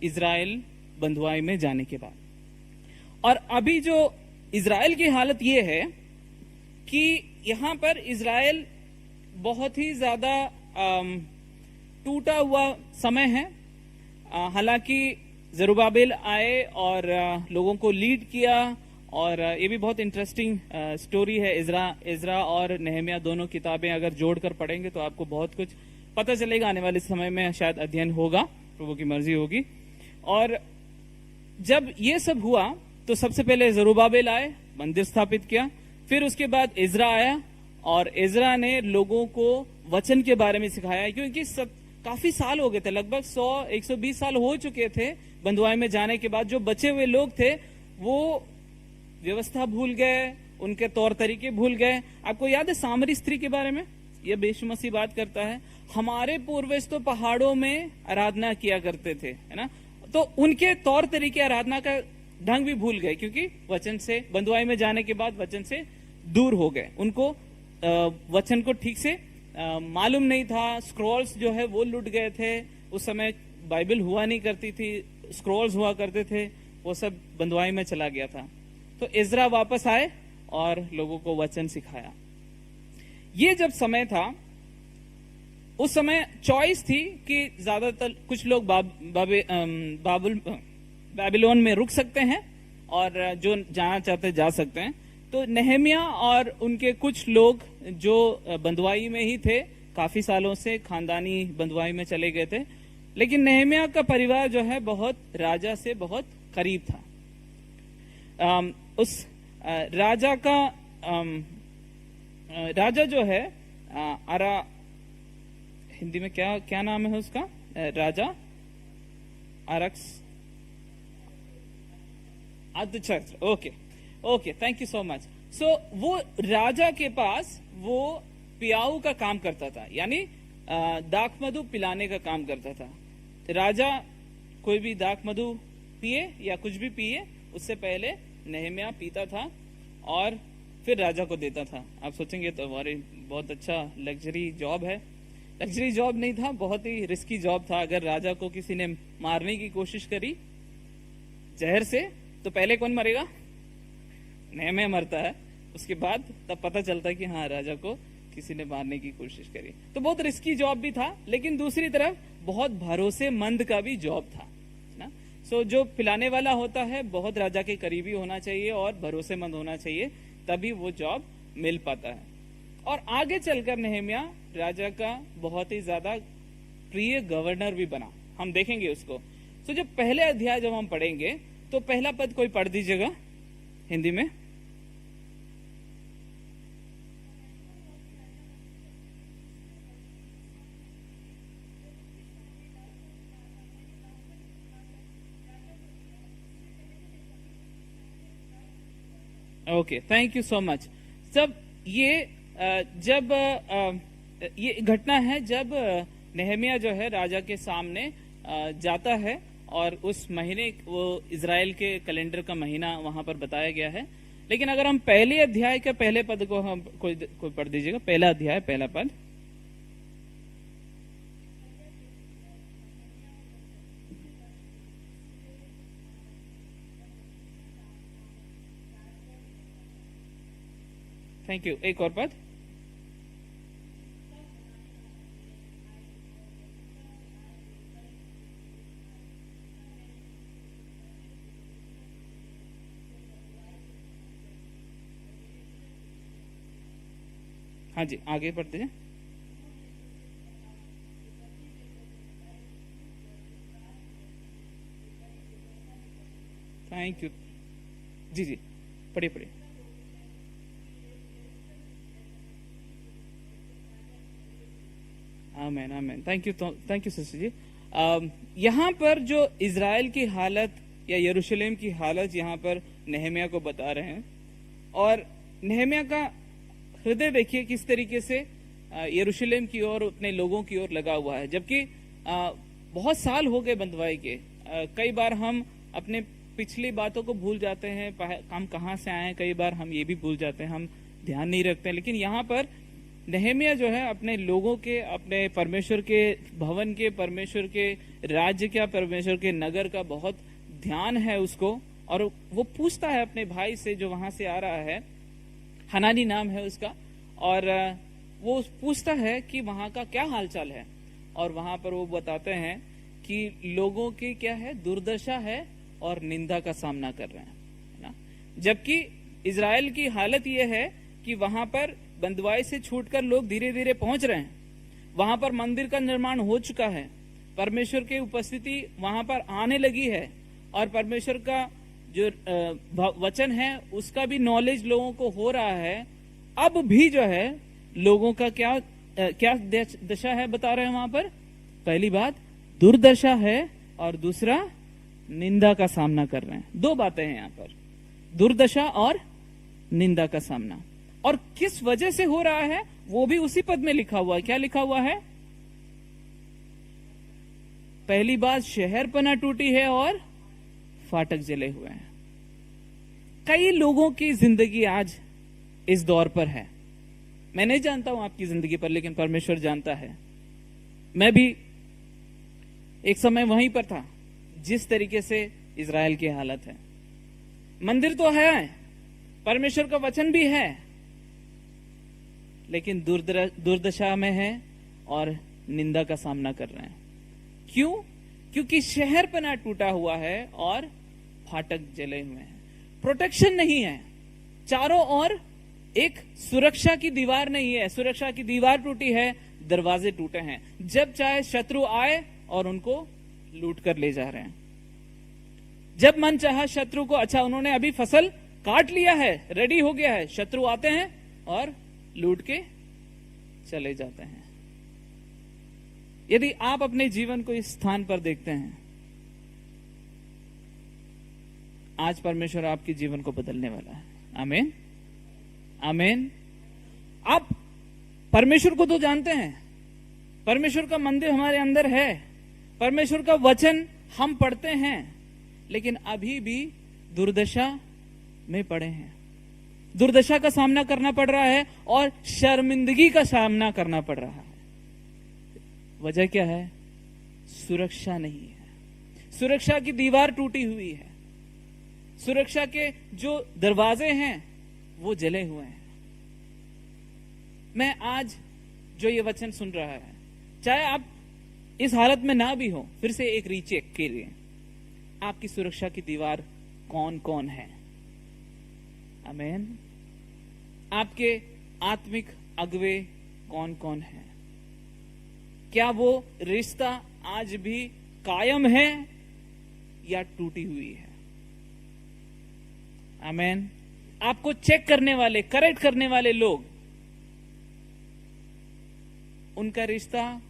इजराइल बंधुआई में जाने के बाद। और अभी जो इजराइल की हालत ये है कि यहां पर इजराइल बहुत ही ज्यादा टूटा हुआ समय है। हालांकि जरुब्बाबेल आए और लोगों को लीड किया, और ये भी बहुत इंटरेस्टिंग स्टोरी है। इजरा और नेहमिया दोनों किताबें अगर जोड़कर पढ़ेंगे तो आपको बहुत कुछ पता चलेगा। आने वाले समय में शायद अध्ययन होगा, प्रभु की मर्जी होगी। और जब ये सब हुआ तो सबसे पहले जरुब्बाबेल आए, मंदिर स्थापित किया। फिर उसके बाद इजरा आया और इजरा ने लोगों को वचन के बारे में सिखाया, क्योंकि काफी साल हो गए थे, लगभग 100-120 साल हो चुके थे बंधुआई में जाने के बाद। जो बचे हुए लोग थे वो व्यवस्था भूल गए, उनके तौर तरीके भूल गए। आपको याद है सामरी स्त्री के बारे में? यह यीशु मसीह बात करता है, हमारे पूर्वज तो पहाड़ों में आराधना किया करते थे, है ना। तो उनके तौर तरीके, आराधना का ढंग भी भूल गए, क्योंकि वचन से, बंधुआई में जाने के बाद वचन से दूर हो गए। उनको वचन को ठीक से मालूम नहीं था। स्क्रॉल्स जो है वो लुट गए थे। उस समय बाइबल हुआ नहीं करती थी, स्क्रॉल्स हुआ करते थे, वो सब बंधुआई में चला गया था। तो इजरा वापस आए और लोगों को वचन सिखाया। ये जब समय था, उस समय चॉइस थी कि ज्यादातर कुछ लोग बाबिलोन में रुक सकते हैं और जो जाना चाहते जा सकते हैं। तो नेहमिया और उनके कुछ लोग जो बंधुआई में ही थे, काफी सालों से खानदानी बंधुआई में चले गए थे। लेकिन नेहमिया का परिवार जो है बहुत राजा से बहुत करीब था। उस राजा का राजा जो है हिंदी में क्या नाम है उसका? राजा अरक्स Arthashastra. Okay, thank you so much. So वो राजा के पास वो पियाऊ का काम करता था, यानी दाख मधु पिलाने का काम करता था। राजा कोई भी दाख मधु पिए या कुछ भी पिए, उससे पहले नेहमिया पीता था और फिर राजा को देता था। आप सोचेंगे तो बहुत अच्छा लग्जरी जॉब है। लग्जरी जॉब नहीं था, बहुत ही रिस्की जॉब था। अगर राजा को किसी ने मारने की कोशिश करी जहर से, तो पहले कौन मरेगा? नेहमिया मरता है। उसके बाद तब पता चलता है कि हाँ, राजा को किसी ने मारने की कोशिश करी। तो बहुत रिस्की जॉब भी था, लेकिन दूसरी तरफ बहुत भरोसेमंद का भी जॉब था ना। सो जो पिलाने वाला होता है बहुत राजा के करीबी होना चाहिए और भरोसेमंद होना चाहिए, तभी वो जॉब मिल पाता है। और आगे चलकर नेहमिया राजा का बहुत ही ज्यादा प्रिय गवर्नर भी बना। हम देखेंगे उसको। तो जब पहले अध्याय जब हम पढ़ेंगे तो पहला पद कोई पढ़ दीजिएगा हिंदी में। Okay, thank you so much. ये घटना है जब नेहमिया जो है राजा के सामने जाता है और उस महीने वो इजराइल के कैलेंडर का महीना वहां पर बताया गया है। लेकिन अगर हम पहले अध्याय के पहले पद को हम कोई पढ़ दीजिएगा, पहला अध्याय पहला पद। Thank you. एक और पद। हाँ जी, आगे पढ़ते हैं। Thank you. जी जी, पढ़िए पढ़िए। आमेन आमेन। थैंक यू सिस्टर जी। यहाँ पर जो इजराइल की हालत या यरूशलेम की हालत यहाँ पर नेहमिया को बता रहे हैं, और नेहमिया का हृदय देखिए किस तरीके से यरूशलेम की ओर, अपने लोगों की ओर लगा हुआ है। जबकि बहुत साल हो गए बंधुआई के। कई बार हम अपने पिछली बातों को भूल जाते हैं, हम कहाँ से आए हैं, कई बार हम ये भी भूल जाते हैं, हम ध्यान नहीं रखते। लेकिन यहाँ पर नेहमिया जो है अपने लोगों के, अपने परमेश्वर के भवन के, परमेश्वर के राज्य का, परमेश्वर के नगर का बहुत ध्यान है उसको। और वो पूछता है अपने भाई से जो वहां से आ रहा है, हनानी नाम है उसका, और वो पूछता है कि वहां का क्या हालचाल है। और वहां पर वो बताते हैं कि लोगों की क्या है, दुर्दशा है और निंदा का सामना कर रहे हैं, है ना। जबकि इजराइल की हालत ये है कि वहां पर बंधुआई से छूटकर लोग धीरे धीरे पहुंच रहे हैं। वहां पर मंदिर का निर्माण हो चुका है, परमेश्वर की उपस्थिति वहां पर आने लगी है, और परमेश्वर का जो वचन है उसका भी नॉलेज लोगों को हो रहा है। अब भी जो है लोगों का क्या दशा है बता रहे हैं वहां पर। पहली बात दुर्दशा है, और दूसरा निंदा का सामना कर रहे हैं। दो बातें हैं यहाँ पर, दुर्दशा और निंदा का सामना। और किस वजह से हो रहा है वो भी उसी पद में लिखा हुआ है। क्या लिखा हुआ है? पहली बात, शहर पना टूटी है और फाटक जले हुए हैं। कई लोगों की जिंदगी आज इस दौर पर है। मैं नहीं जानता हूं आपकी जिंदगी पर, लेकिन परमेश्वर जानता है। मैं भी एक समय वहीं पर था जिस तरीके से इजराइल की हालत है। मंदिर तो है, परमेश्वर का वचन भी है, लेकिन दुर्दशा में है और निंदा का सामना कर रहे हैं। क्यों? क्योंकि शहर पना टूटा हुआ है और फाटक जले हुए हैं। प्रोटेक्शन नहीं है, चारों ओर एक सुरक्षा की दीवार नहीं है। सुरक्षा की दीवार टूटी है, दरवाजे टूटे हैं। जब चाहे शत्रु आए और उनको लूट कर ले जा रहे हैं। जब मन चाहा शत्रु को, अच्छा उन्होंने अभी फसल काट लिया है, रेडी हो गया है, शत्रु आते हैं और लूट के चले जाते हैं। यदि आप अपने जीवन को इस स्थान पर देखते हैं, आज परमेश्वर आपके जीवन को बदलने वाला है। आमीन आमीन। आप परमेश्वर को तो जानते हैं, परमेश्वर का मंदिर हमारे अंदर है, परमेश्वर का वचन हम पढ़ते हैं, लेकिन अभी भी दुर्दशा में पड़े हैं। दुर्दशा का सामना करना पड़ रहा है और शर्मिंदगी का सामना करना पड़ रहा है। वजह क्या है? सुरक्षा नहीं है। सुरक्षा की दीवार टूटी हुई है। सुरक्षा के जो दरवाजे हैं वो जले हुए हैं। मैं आज जो ये वचन सुन रहा है, चाहे आप इस हालत में ना भी हो, फिर से एक रीचेक के लिए, आपकी सुरक्षा की दीवार कौन कौन है? आमीन। आपके आत्मिक अगुवे कौन कौन है? क्या वो रिश्ता आज भी कायम है या टूटी हुई है? आमीन। आपको चेक करने वाले, करेक्ट करने वाले लोग, उनका रिश्ता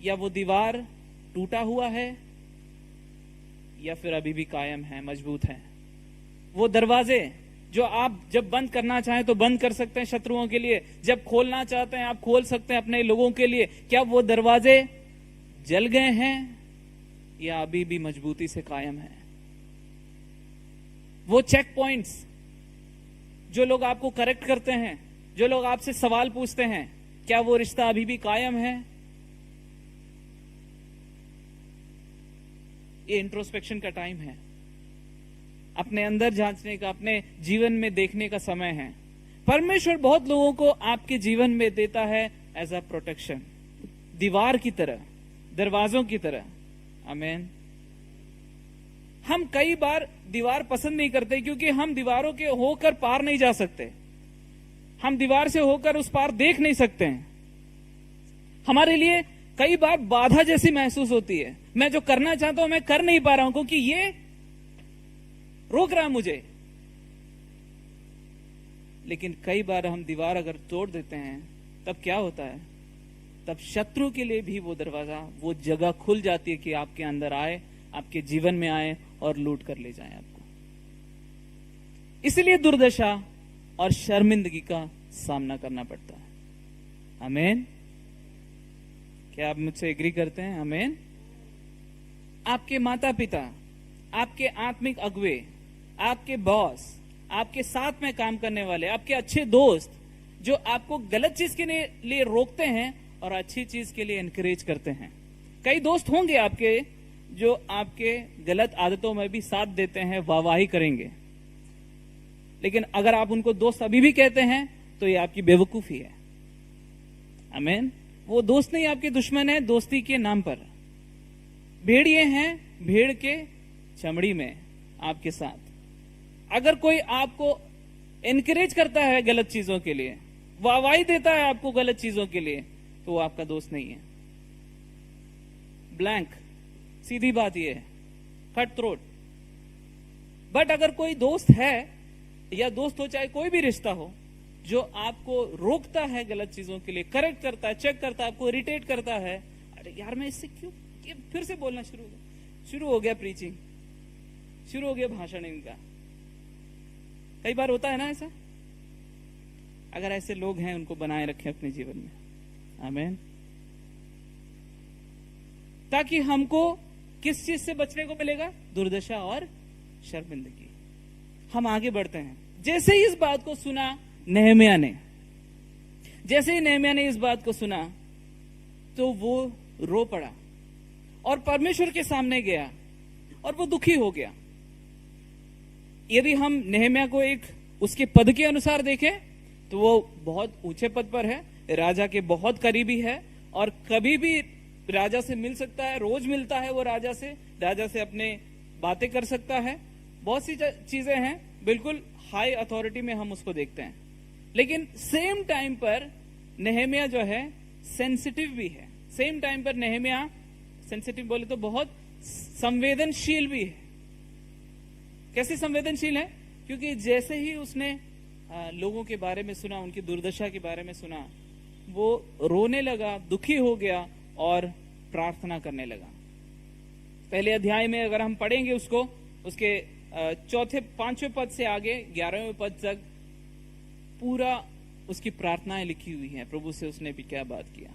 या वो दीवार टूटा हुआ है या फिर अभी भी कायम है, मजबूत है। वो दरवाजे जो आप जब बंद करना चाहें तो बंद कर सकते हैं शत्रुओं के लिए, जब खोलना चाहते हैं आप खोल सकते हैं अपने लोगों के लिए। क्या वो दरवाजे जल गए हैं या अभी भी मजबूती से कायम है? वो चेक पॉइंट्स जो लोग आपको करेक्ट करते हैं, जो लोग आपसे सवाल पूछते हैं, क्या वो रिश्ता अभी भी कायम है? ये इंट्रोस्पेक्शन का टाइम है, अपने अंदर झांकने का, अपने जीवन में देखने का समय है। परमेश्वर बहुत लोगों को आपके जीवन में देता है एज अ प्रोटेक्शन, दीवार की तरह, दरवाजों की तरह। आमीन। हम कई बार दीवार पसंद नहीं करते क्योंकि हम दीवारों के होकर पार नहीं जा सकते, हम दीवार से होकर उस पार देख नहीं सकते हैं। हमारे लिए कई बार बाधा जैसी महसूस होती है, मैं जो करना चाहता हूं मैं कर नहीं पा रहा हूं क्योंकि ये रोक रहा है मुझे। लेकिन कई बार हम दीवार अगर तोड़ देते हैं तब क्या होता है? तब शत्रु के लिए भी वो दरवाजा, वो जगह खुल जाती है कि आपके अंदर आए, आपके जीवन में आए और लूट कर ले जाए आपको। इसलिए दुर्दशा और शर्मिंदगी का सामना करना पड़ता है। आमीन। क्या आप मुझसे एग्री करते हैं? आमीन। आपके माता पिता, आपके आत्मिक अगुवे, आपके बॉस, आपके साथ में काम करने वाले, आपके अच्छे दोस्त जो आपको गलत चीज के लिए रोकते हैं और अच्छी चीज के लिए एनकरेज करते हैं। कई दोस्त होंगे आपके जो आपके गलत आदतों में भी साथ देते हैं, वाहवाही करेंगे। लेकिन अगर आप उनको दोस्त अभी भी कहते हैं तो ये आपकी बेवकूफी है। आमीन। वो दोस्त नहीं, आपके दुश्मन है दोस्ती के नाम पर। भेड़िए हैं भेड़ के चमड़ी में आपके साथ। अगर कोई आपको एनकरेज करता है गलत चीजों के लिए, वाहवाही देता है आपको गलत चीजों के लिए, तो वो आपका दोस्त नहीं है। ब्लैंक, सीधी बात ये है, कट थ्रोट। बट अगर कोई दोस्त है, या दोस्त हो चाहे कोई भी रिश्ता हो, जो आपको रोकता है गलत चीजों के लिए, करेक्ट करता है, चेक करता है, आपको इरिटेट करता है, अरे यार मैं इससे क्यों, ये फिर से बोलना शुरू हो गया प्रीचिंग, शुरू हो गया भाषण इनका। कई बार होता है ना ऐसा। अगर ऐसे लोग हैं उनको बनाए रखें अपने जीवन में। आमीन। ताकि हमको किस चीज से बचने को मिलेगा? दुर्दशा और शर्मिंदगी। हम आगे बढ़ते हैं। जैसे ही इस बात को सुना नेहमिया ने, जैसे ही नेहमिया ने इस बात को सुना तो वो रो पड़ा और परमेश्वर के सामने गया और वो दुखी हो गया। यदि हम नेहमिया को एक उसके पद के अनुसार देखें तो वो बहुत ऊंचे पद पर है, राजा के बहुत करीबी है और कभी भी राजा से मिल सकता है, रोज मिलता है वो राजा से अपने बातें कर सकता है, बहुत सी चीजें हैं, बिल्कुल हाई अथॉरिटी में हम उसको देखते हैं। लेकिन सेम टाइम पर नेहमिया जो है सेंसिटिव भी है। सेम टाइम पर नेहमिया सेंसिटिव बोले तो बहुत संवेदनशील भी है। कैसे संवेदनशील है? क्योंकि जैसे ही उसने लोगों के बारे में सुना, उनकी दुर्दशा के बारे में सुना, वो रोने लगा, दुखी हो गया और प्रार्थना करने लगा। पहले अध्याय में अगर हम पढ़ेंगे उसको, उसके चौथे 5वें पद से आगे 11वें पद तक पूरा उसकी प्रार्थनाएं लिखी हुई हैं, प्रभु से उसने भी क्या बात किया।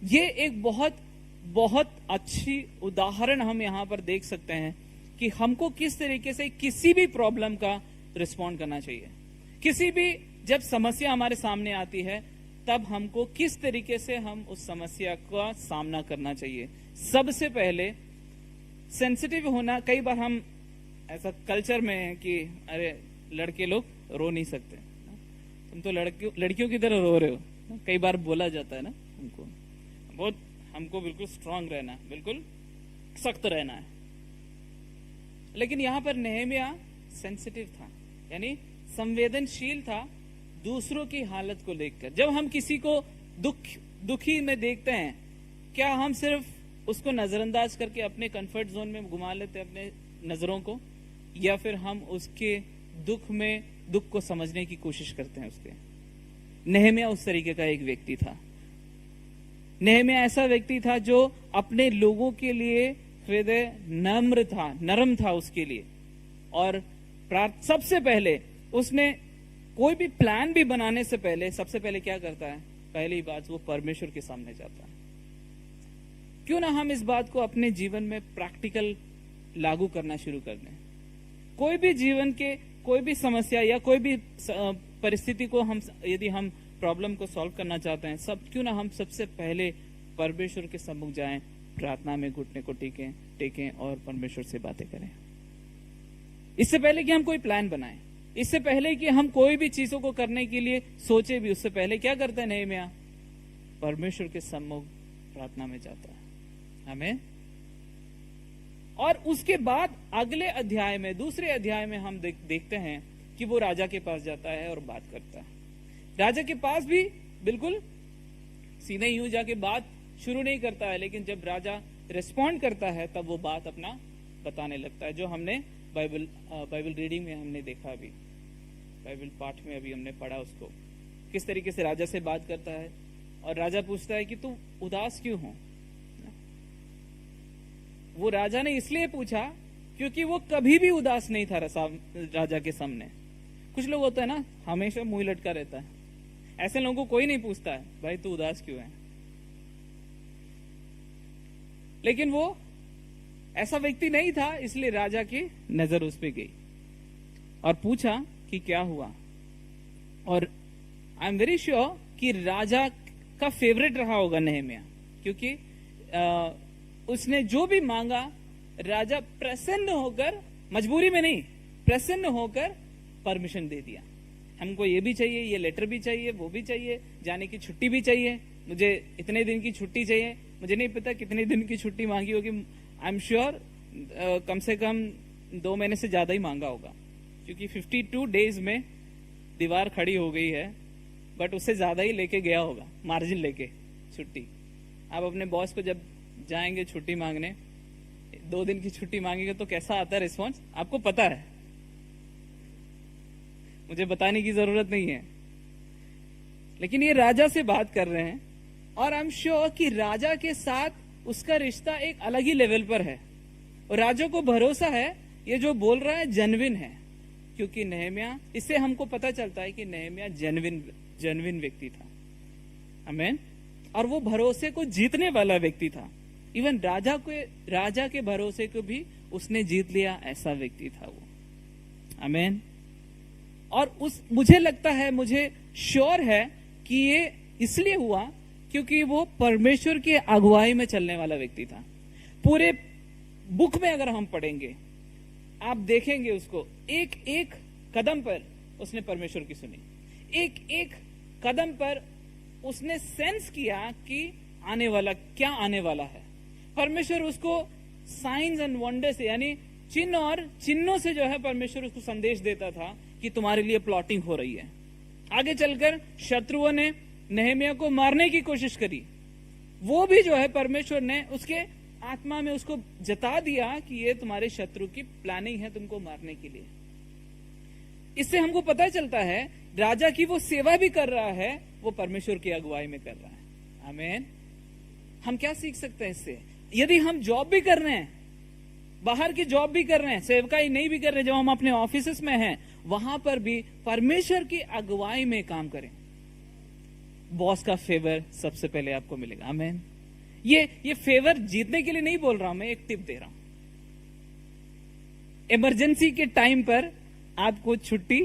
ये एक बहुत बहुत अच्छी उदाहरण हम यहां पर देख सकते हैं कि हमको किस तरीके से किसी भी प्रॉब्लम का रिस्पॉन्ड करना चाहिए। किसी भी जब समस्या हमारे सामने आती है तब हमको किस तरीके से हम उस समस्या का सामना करना चाहिए। सबसे पहले सेंसिटिव होना। कई बार हम ऐसा कल्चर में है कि अरे लड़के लोग रो नहीं सकते, तुम तो लड़कियों की तरह रो रहे हो, कई बार बोला जाता है ना हमको बिल्कुल स्ट्रांग रहना है, बिल्कुल सख्त रहना है। लेकिन यहां पर नेहमिया सेंसिटिव था, यानी संवेदनशील था दूसरों की हालत को देखकर। जब हम किसी को दुखी में देखते हैं क्या हम सिर्फ उसको नजरअंदाज करके अपने कंफर्ट जोन में घुमा लेते हैं अपने नजरों को, या फिर हम उसके दुख को समझने की कोशिश करते हैं उसके? नेहमिया उस तरीके का एक व्यक्ति था। नेहमिया ऐसा व्यक्ति था जो अपने लोगों के लिए हृदय नरम था उसके लिए। और सबसे पहले उसने कोई भी प्लान भी बनाने से पहले सबसे पहले क्या करता है? पहली बात वो परमेश्वर के सामने जाता है। क्यों ना हम इस बात को अपने जीवन में प्रैक्टिकल लागू करना शुरू कर दें। कोई भी जीवन के कोई भी समस्या या कोई भी परिस्थिति को यदि हम प्रॉब्लम को सॉल्व करना चाहते हैं, क्यों ना हम सबसे पहले परमेश्वर के सम्मुख जाएं, प्रार्थना में घुटने को टेकें और परमेश्वर से बातें करें। इससे पहले कि हम कोई प्लान बनाएं, इससे पहले कि हम कोई भी चीजों को करने के लिए सोचे भी, उससे पहले क्या करता है नेहमिया? परमेश्वर के सम्मुख प्रार्थना में जाता है। आमीन। और उसके बाद अगले अध्याय में, दूसरे अध्याय में हम देखते हैं कि वो राजा के पास जाता है और बात करता है। राजा के पास भी बिल्कुल सीधे यूं जाके बात शुरू नहीं करता है, लेकिन जब राजा रिस्पॉन्ड करता है तब वो बात अपना बताने लगता है, जो हमने बाइबल रीडिंग में हमने देखा। अभी बाइबल पाठ में अभी हमने पढ़ा उसको, किस तरीके से राजा से बात करता है। और राजा पूछता है कि तू उदास क्यों हो? वो राजा ने इसलिए पूछा क्योंकि वो कभी भी उदास नहीं था राजा के सामने। कुछ लोग होता है ना, हमेशा मुंह लटका रहता है। ऐसे लोगों को कोई नहीं पूछता है भाई तू उदास क्यों है। लेकिन वो ऐसा व्यक्ति नहीं था, इसलिए राजा की नजर उस पर गई और पूछा कि क्या हुआ। और आई एम वेरी श्योर कि राजा का फेवरेट रहा होगा नेहमिया, क्योंकि उसने जो भी मांगा राजा प्रसन्न होकर, मजबूरी में नहीं, प्रसन्न होकर परमिशन दे दिया। हमको ये भी चाहिए, ये लेटर भी चाहिए, वो भी चाहिए, जाने की छुट्टी भी चाहिए, मुझे इतने दिन की छुट्टी चाहिए। मुझे नहीं पता कितने दिन की छुट्टी मांगी होगी, आई एम श्योर कम से कम 2 महीने से ज्यादा ही मांगा होगा, क्योंकि 52 डेज में दीवार खड़ी हो गई है, बट उससे ज्यादा ही लेके गया होगा मार्जिन लेके छुट्टी। आप अपने बॉस को जब जाएंगे छुट्टी मांगने, 2 दिन की छुट्टी मांगेंगे तो कैसा आता है रिस्पॉन्स, आपको पता है, मुझे बताने की जरूरत नहीं है। लेकिन ये राजा से बात कर रहे हैं और आई एम श्योर कि राजा के साथ उसका रिश्ता एक अलग ही लेवल पर है। और राजा को भरोसा है ये जो बोल रहा है जेन्युइन है, क्योंकि नेहमिया, इससे हमको पता चलता है कि नेहमिया जेन्युइन व्यक्ति था। आमीन। और वो भरोसे को जीतने वाला व्यक्ति था। इवन राजा के भरोसे को भी उसने जीत लिया, ऐसा व्यक्ति था वो। आमीन। और मुझे लगता है, मुझे श्योर है कि ये इसलिए हुआ क्योंकि वो परमेश्वर के अगुवाई में चलने वाला व्यक्ति था। पूरे बुक में अगर हम पढ़ेंगे, आप देखेंगे उसको एक एक कदम पर उसने परमेश्वर की सुनी। एक एक कदम पर उसने सेंस किया कि आने वाला है। परमेश्वर उसको साइंस एंड वंडर से, यानी चिन्ह और चिन्हों से जो है परमेश्वर उसको संदेश देता था कि तुम्हारे लिए प्लॉटिंग हो रही है। आगे चलकर शत्रुओं ने नेहमिया को मारने की कोशिश करी, वो भी जो है परमेश्वर ने उसके आत्मा में उसको जता दिया कि ये तुम्हारे शत्रु की प्लानिंग है तुमको मारने के लिए। इससे हमको पता चलता है राजा की वो सेवा भी कर रहा है, वो परमेश्वर की अगुवाई में कर रहा है। आमीन। हम क्या सीख सकते हैं इससे? यदि हम जॉब भी कर रहे हैं, बाहर की जॉब भी कर रहे हैं, सेवकाई नहीं भी कर रहे, जब हम अपने ऑफिस में हैं, वहां पर भी परमेश्वर की अगुवाई में काम करें। बॉस का फेवर सबसे पहले आपको मिलेगा। आमीन। ये फेवर जीतने के लिए नहीं बोल रहा हूं, मैं एक टिप दे रहा हूं। इमरजेंसी के टाइम पर आपको छुट्टी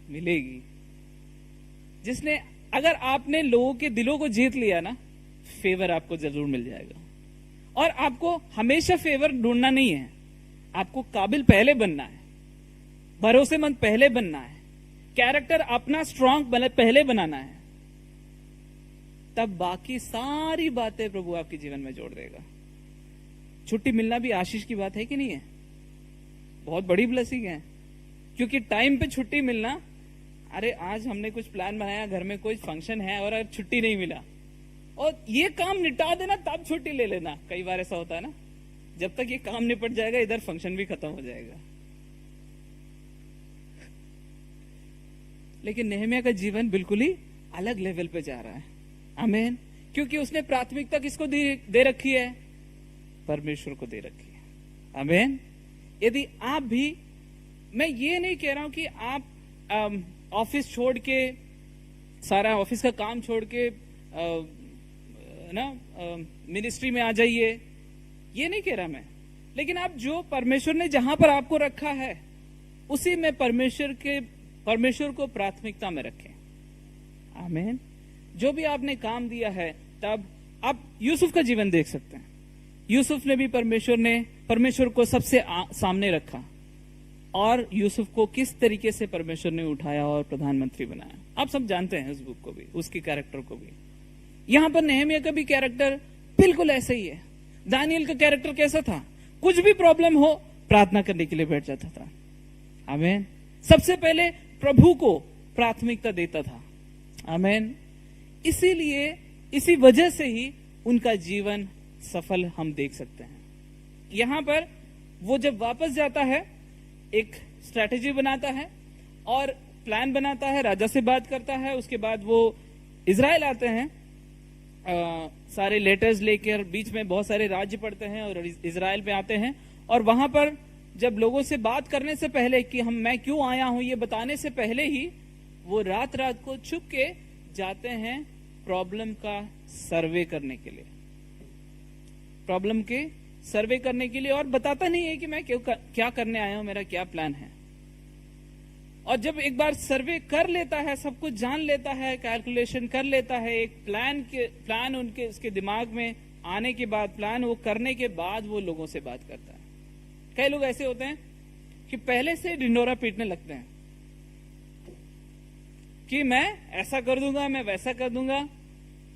मिलेगी। अगर आपने लोगों के दिलों को जीत लिया ना, फेवर आपको जरूर मिल जाएगा। और आपको हमेशा फेवर ढूंढना नहीं है, आपको काबिल पहले बनना है, भरोसेमंद पहले बनना है, कैरेक्टर अपना स्ट्रांग पहले बनाना है, तब बाकी सारी बातें प्रभु आपके जीवन में जोड़ देगा। छुट्टी मिलना भी आशीष की बात है कि नहीं है? बहुत बड़ी ब्लेसिंग है, क्योंकि टाइम पे छुट्टी मिलना, अरे आज हमने कुछ प्लान बनाया, घर में कोई फंक्शन है और अब छुट्टी नहीं मिला, और ये काम निपटा देना तब छुट्टी ले लेना। कई बार ऐसा होता है ना, जब तक ये काम निपट जाएगा इधर फंक्शन भी खत्म हो जाएगा। लेकिन नेहमिया का जीवन बिल्कुल ही अलग लेवल पे जा रहा है। आमीन। क्योंकि उसने प्राथमिकता किसको दे रखी है? परमेश्वर को दे रखी है। आमीन। यदि आप भी, मैं ये नहीं कह रहा हूं कि आप ऑफिस छोड़ के, सारा ऑफिस का काम छोड़ के मिनिस्ट्री में आ जाइए, ये नहीं कह रहा मैं। लेकिन आप जो परमेश्वर ने जहां पर आपको रखा है उसी में परमेश्वर को प्राथमिकता में रखें। आमीन। जो भी आपने काम दिया है, तब आप यूसुफ का जीवन देख सकते हैं। यूसुफ ने भी परमेश्वर को सबसे सामने रखा, और यूसुफ को किस तरीके से परमेश्वर ने उठाया और प्रधानमंत्री बनाया। आप सब जानते हैं उस बुक को भी, उसके कैरेक्टर को भी। यहां पर नेहमिया का भी कैरेक्टर बिल्कुल ऐसे ही है। दानियल का कैरेक्टर कैसा था? कुछ भी प्रॉब्लम हो प्रार्थना करने के लिए बैठ जाता था। आमीन। सबसे पहले प्रभु को प्राथमिकता देता था। आमीन। इसीलिए, इसी वजह से ही उनका जीवन सफल हम देख सकते हैं। यहां पर वो जब वापस जाता है, एक स्ट्रैटेजी बनाता है और प्लान बनाता है, राजा से बात करता है। उसके बाद वो इजराइल आते हैं, सारे लेटर्स लेकर, बीच में बहुत सारे राज्य पड़ते हैं और इजराइल पे आते हैं। और वहां पर जब लोगों से बात करने से पहले कि मैं क्यों आया हूं, ये बताने से पहले ही वो रात रात को छुप के जाते हैं प्रॉब्लम का सर्वे करने के लिए, प्रॉब्लम के सर्वे करने के लिए। और बताता नहीं है कि मैं क्या करने आया हूं, मेरा क्या प्लान है। और जब एक बार सर्वे कर लेता है, सब कुछ जान लेता है, कैलकुलेशन कर लेता है, एक प्लान उसके दिमाग में आने के बाद, प्लान वो करने के बाद वो लोगों से बात करता है। कई लोग ऐसे होते हैं कि पहले से ढिंडोरा पीटने लगते हैं कि मैं ऐसा कर दूंगा, मैं वैसा कर दूंगा,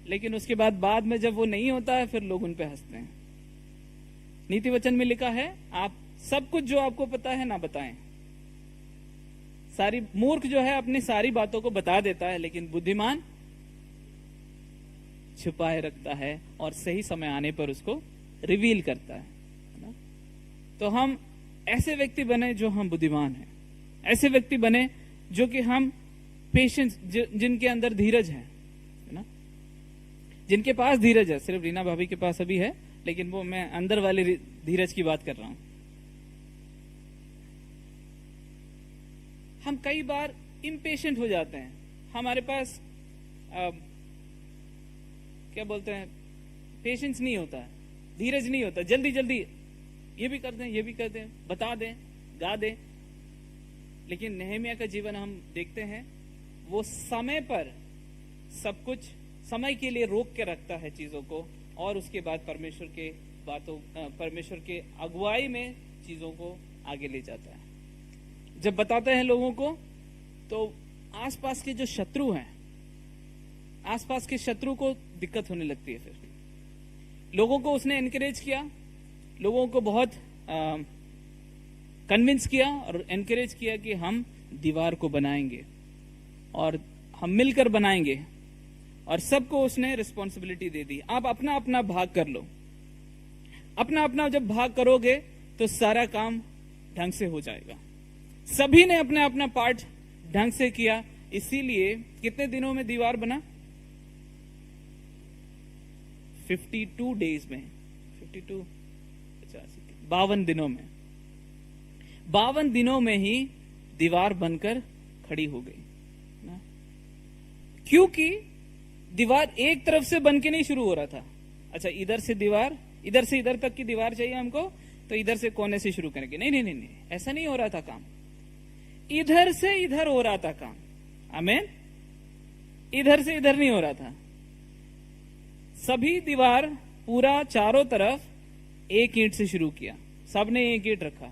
लेकिन उसके बाद में जब वो नहीं होता है, फिर लोग उन पे हंसते हैं। नीति वचन में लिखा है, आप सब कुछ जो आपको पता है ना बताएं। मूर्ख जो है अपनी सारी बातों को बता देता है, लेकिन बुद्धिमान छुपाए रखता है और सही समय आने पर उसको रिवील करता है ना? तो हम ऐसे व्यक्ति बने जो हम बुद्धिमान हैं, ऐसे व्यक्ति बने जो कि हम पेशेंस, जिनके अंदर धीरज है ना, जिनके पास धीरज है। सिर्फ रीना भाभी के पास अभी है, लेकिन वो मैं अंदर वाले धीरज की बात कर रहा हूं। हम कई बार इम्पेशेंट हो जाते हैं, हमारे पास क्या बोलते हैं, पेशेंस नहीं होता है, धीरज नहीं होता, जल्दी जल्दी ये भी कर दें, ये भी कर दें, बता दें, गा दें। लेकिन नेहमिया का जीवन हम देखते हैं, वो समय पर सब कुछ समय के लिए रोक के रखता है चीजों को, और उसके बाद परमेश्वर के अगुवाई में चीजों को आगे ले जाता है। जब बताते हैं लोगों को, तो आसपास के जो शत्रु हैं, आसपास के शत्रु को दिक्कत होने लगती है। फिर लोगों को उसने एनकरेज किया, लोगों को बहुत कन्विंस किया और एनकरेज किया कि हम दीवार को बनाएंगे और हम मिलकर बनाएंगे, और सबको उसने रिस्पॉन्सिबिलिटी दे दी। आप अपना अपना भाग कर लो। अपना अपना जब भाग करोगे तो सारा काम ढंग से हो जाएगा। सभी ने अपना अपना पार्ट ढंग से किया, इसीलिए कितने दिनों में दीवार बना? 52 डेज में, 52 दिनों में, 52 दिनों में ही दीवार बनकर खड़ी हो गई ना? क्योंकि दीवार एक तरफ से बन के नहीं शुरू हो रहा था। अच्छा, इधर से दीवार, इधर से इधर तक की दीवार चाहिए हमको, तो इधर से कोने से शुरू करेंगे। नहीं नहीं नहीं नहीं, ऐसा नहीं हो रहा था काम, इधर से इधर हो रहा था काम। आमीन। इधर से इधर नहीं हो रहा था। सभी दीवार पूरा चारों तरफ एक ईंट से शुरू किया, सबने एक ईंट रखा,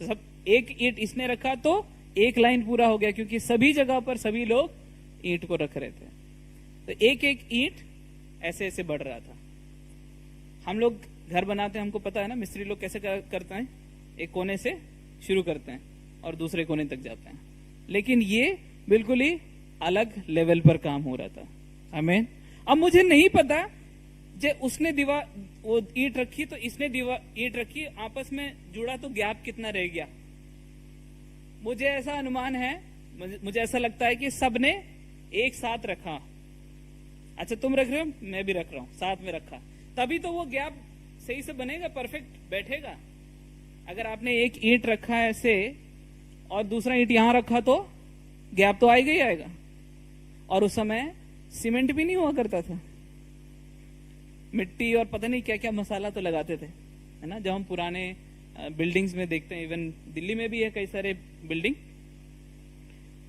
सब एक ईंट इसने रखा तो एक लाइन पूरा हो गया, क्योंकि सभी जगह पर सभी लोग ईंट को रख रहे थे। तो एक एक ईंट ऐसे ऐसे बढ़ रहा था। हम लोग घर बनाते हैं, हमको पता है ना मिस्त्री लोग कैसे करते हैं, एक कोने से शुरू करते हैं और दूसरे कोने तक जाते हैं। लेकिन ये बिल्कुल ही अलग लेवल पर काम हो रहा था। आमीन। अब मुझे नहीं पता जे उसने दीवार वो ईंट रखी तो इसने दीवार ईंट रखी, आपस में जुड़ा तो गैप कितना रह गया। मुझे ऐसा अनुमान है, मुझे ऐसा लगता है कि सबने एक साथ रखा। अच्छा तुम रख रहे हो, मैं भी रख रहा हूं, साथ में रखा, तभी तो वो गैप सही से बनेगा, परफेक्ट बैठेगा। अगर आपने एक ईंट रखा है ऐसे और दूसरा ईंट यहां रखा तो गैप तो आएगा ही आएगा। और उस समय सीमेंट भी नहीं हुआ करता था, मिट्टी और पता नहीं क्या क्या मसाला तो लगाते थे, है ना। जब हम पुराने बिल्डिंग्स में देखते हैं, इवन दिल्ली में भी है कई सारे बिल्डिंग,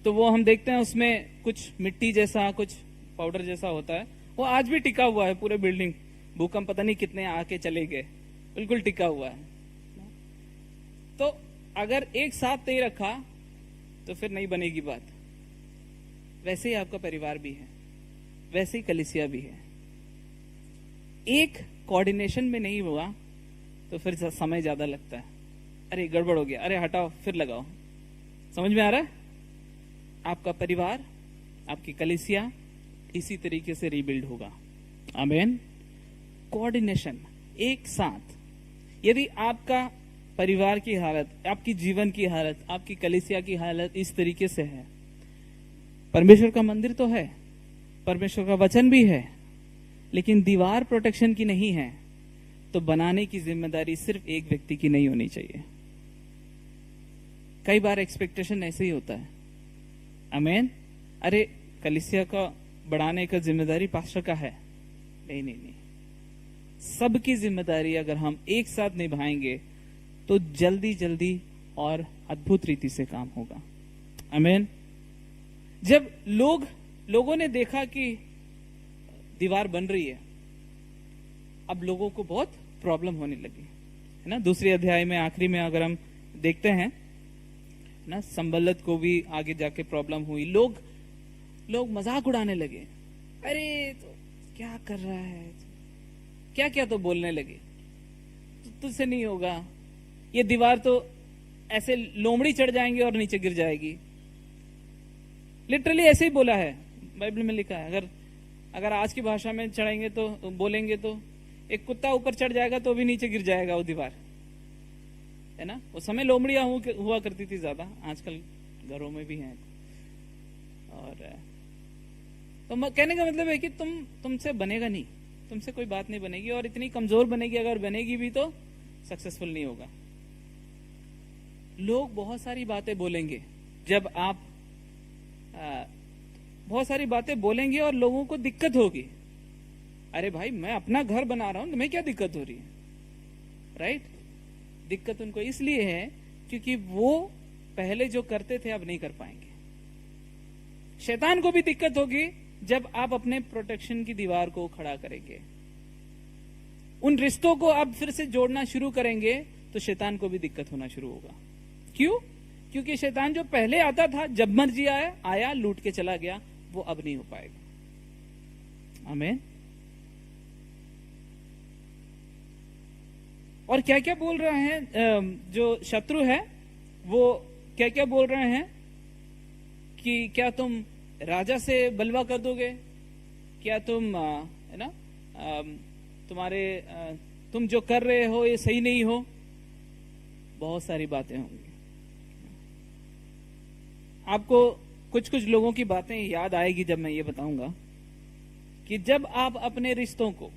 तो वो हम देखते हैं उसमें कुछ मिट्टी जैसा कुछ पाउडर जैसा होता है, वो आज भी टिका हुआ है पूरे बिल्डिंग। भूकंप पता नहीं कितने आके चले गए, बिल्कुल टिका हुआ है। तो अगर एक साथ नहीं रखा तो फिर नहीं बनेगी बात। वैसे ही आपका परिवार भी है, वैसे ही कलीसिया भी है। एक कोऑर्डिनेशन में नहीं हुआ तो फिर समय ज्यादा लगता है, अरे गड़बड़ हो गया, अरे हटाओ फिर लगाओ। समझ में आ रहा है? आपका परिवार, आपकी कलीसिया इसी तरीके से रीबिल्ड होगा। आमीन। कोऑर्डिनेशन, एक साथ। यदि आपका परिवार की हालत, आपकी जीवन की हालत, आपकी कलीसिया की हालत इस तरीके से है, परमेश्वर का मंदिर तो है, परमेश्वर का वचन भी है, लेकिन दीवार प्रोटेक्शन की नहीं है, तो बनाने की जिम्मेदारी सिर्फ एक व्यक्ति की नहीं होनी चाहिए। कई बार एक्सपेक्टेशन ऐसे ही होता है, आमीन, अरे कलीसिया का बढ़ाने का जिम्मेदारी पास्टर का है। नहीं नहीं नहीं, सबकी जिम्मेदारी अगर हम एक साथ निभाएंगे तो जल्दी जल्दी और अद्भुत रीति से काम होगा। आमीन। जब लोगों ने देखा कि दीवार बन रही है, अब लोगों को बहुत प्रॉब्लम होने लगी, है ना। दूसरे अध्याय में आखिरी में अगर हम देखते हैं ना, संबलत को भी आगे जाके प्रॉब्लम हुई। लोग मजाक उड़ाने लगे, अरे तो क्या कर रहा है, क्या क्या तो बोलने लगे, तुझसे नहीं होगा, ये दीवार तो ऐसे लोमड़ी चढ़ जाएंगे और नीचे गिर जाएगी। लिटरली ऐसे ही बोला है, बाइबल में लिखा है। अगर आज की भाषा में चढ़ेंगे तो बोलेंगे तो एक कुत्ता ऊपर चढ़ जाएगा तो भी नीचे गिर जाएगा वो दीवार, है ना। उस समय लोमड़ियां हुआ करती थी ज्यादा, आजकल घरों में भी हैं। और तो कहने का मतलब है कि तुमसे बनेगा नहीं, तुमसे कोई बात नहीं बनेगी, और इतनी कमजोर बनेगी, अगर बनेगी भी तो सक्सेसफुल नहीं होगा। लोग बहुत सारी बातें बोलेंगे, जब आप बहुत सारी बातें बोलेंगे और लोगों को दिक्कत होगी। अरे भाई मैं अपना घर बना रहा हूं, तुम्हें क्या दिक्कत हो रही है, राइट। दिक्कत उनको इसलिए है क्योंकि वो पहले जो करते थे अब नहीं कर पाएंगे। शैतान को भी दिक्कत होगी जब आप अपने प्रोटेक्शन की दीवार को खड़ा करेंगे, उन रिश्तों को आप फिर से जोड़ना शुरू करेंगे, तो शैतान को भी दिक्कत होना शुरू होगा। क्यों? क्योंकि शैतान जो पहले आता था, जब मर्जी आया लूट के चला गया, वो अब नहीं हो पाएगा। आमीन। और क्या क्या बोल रहे हैं जो शत्रु है, वो क्या क्या बोल रहे हैं कि क्या तुम राजा से बलवा कर दोगे, क्या तुम है ना तुम जो कर रहे हो ये सही नहीं हो। बहुत सारी बातें होंगी। आपको कुछ कुछ लोगों की बातें याद आएगी जब मैं ये बताऊंगा कि जब आप अपने रिश्तों को,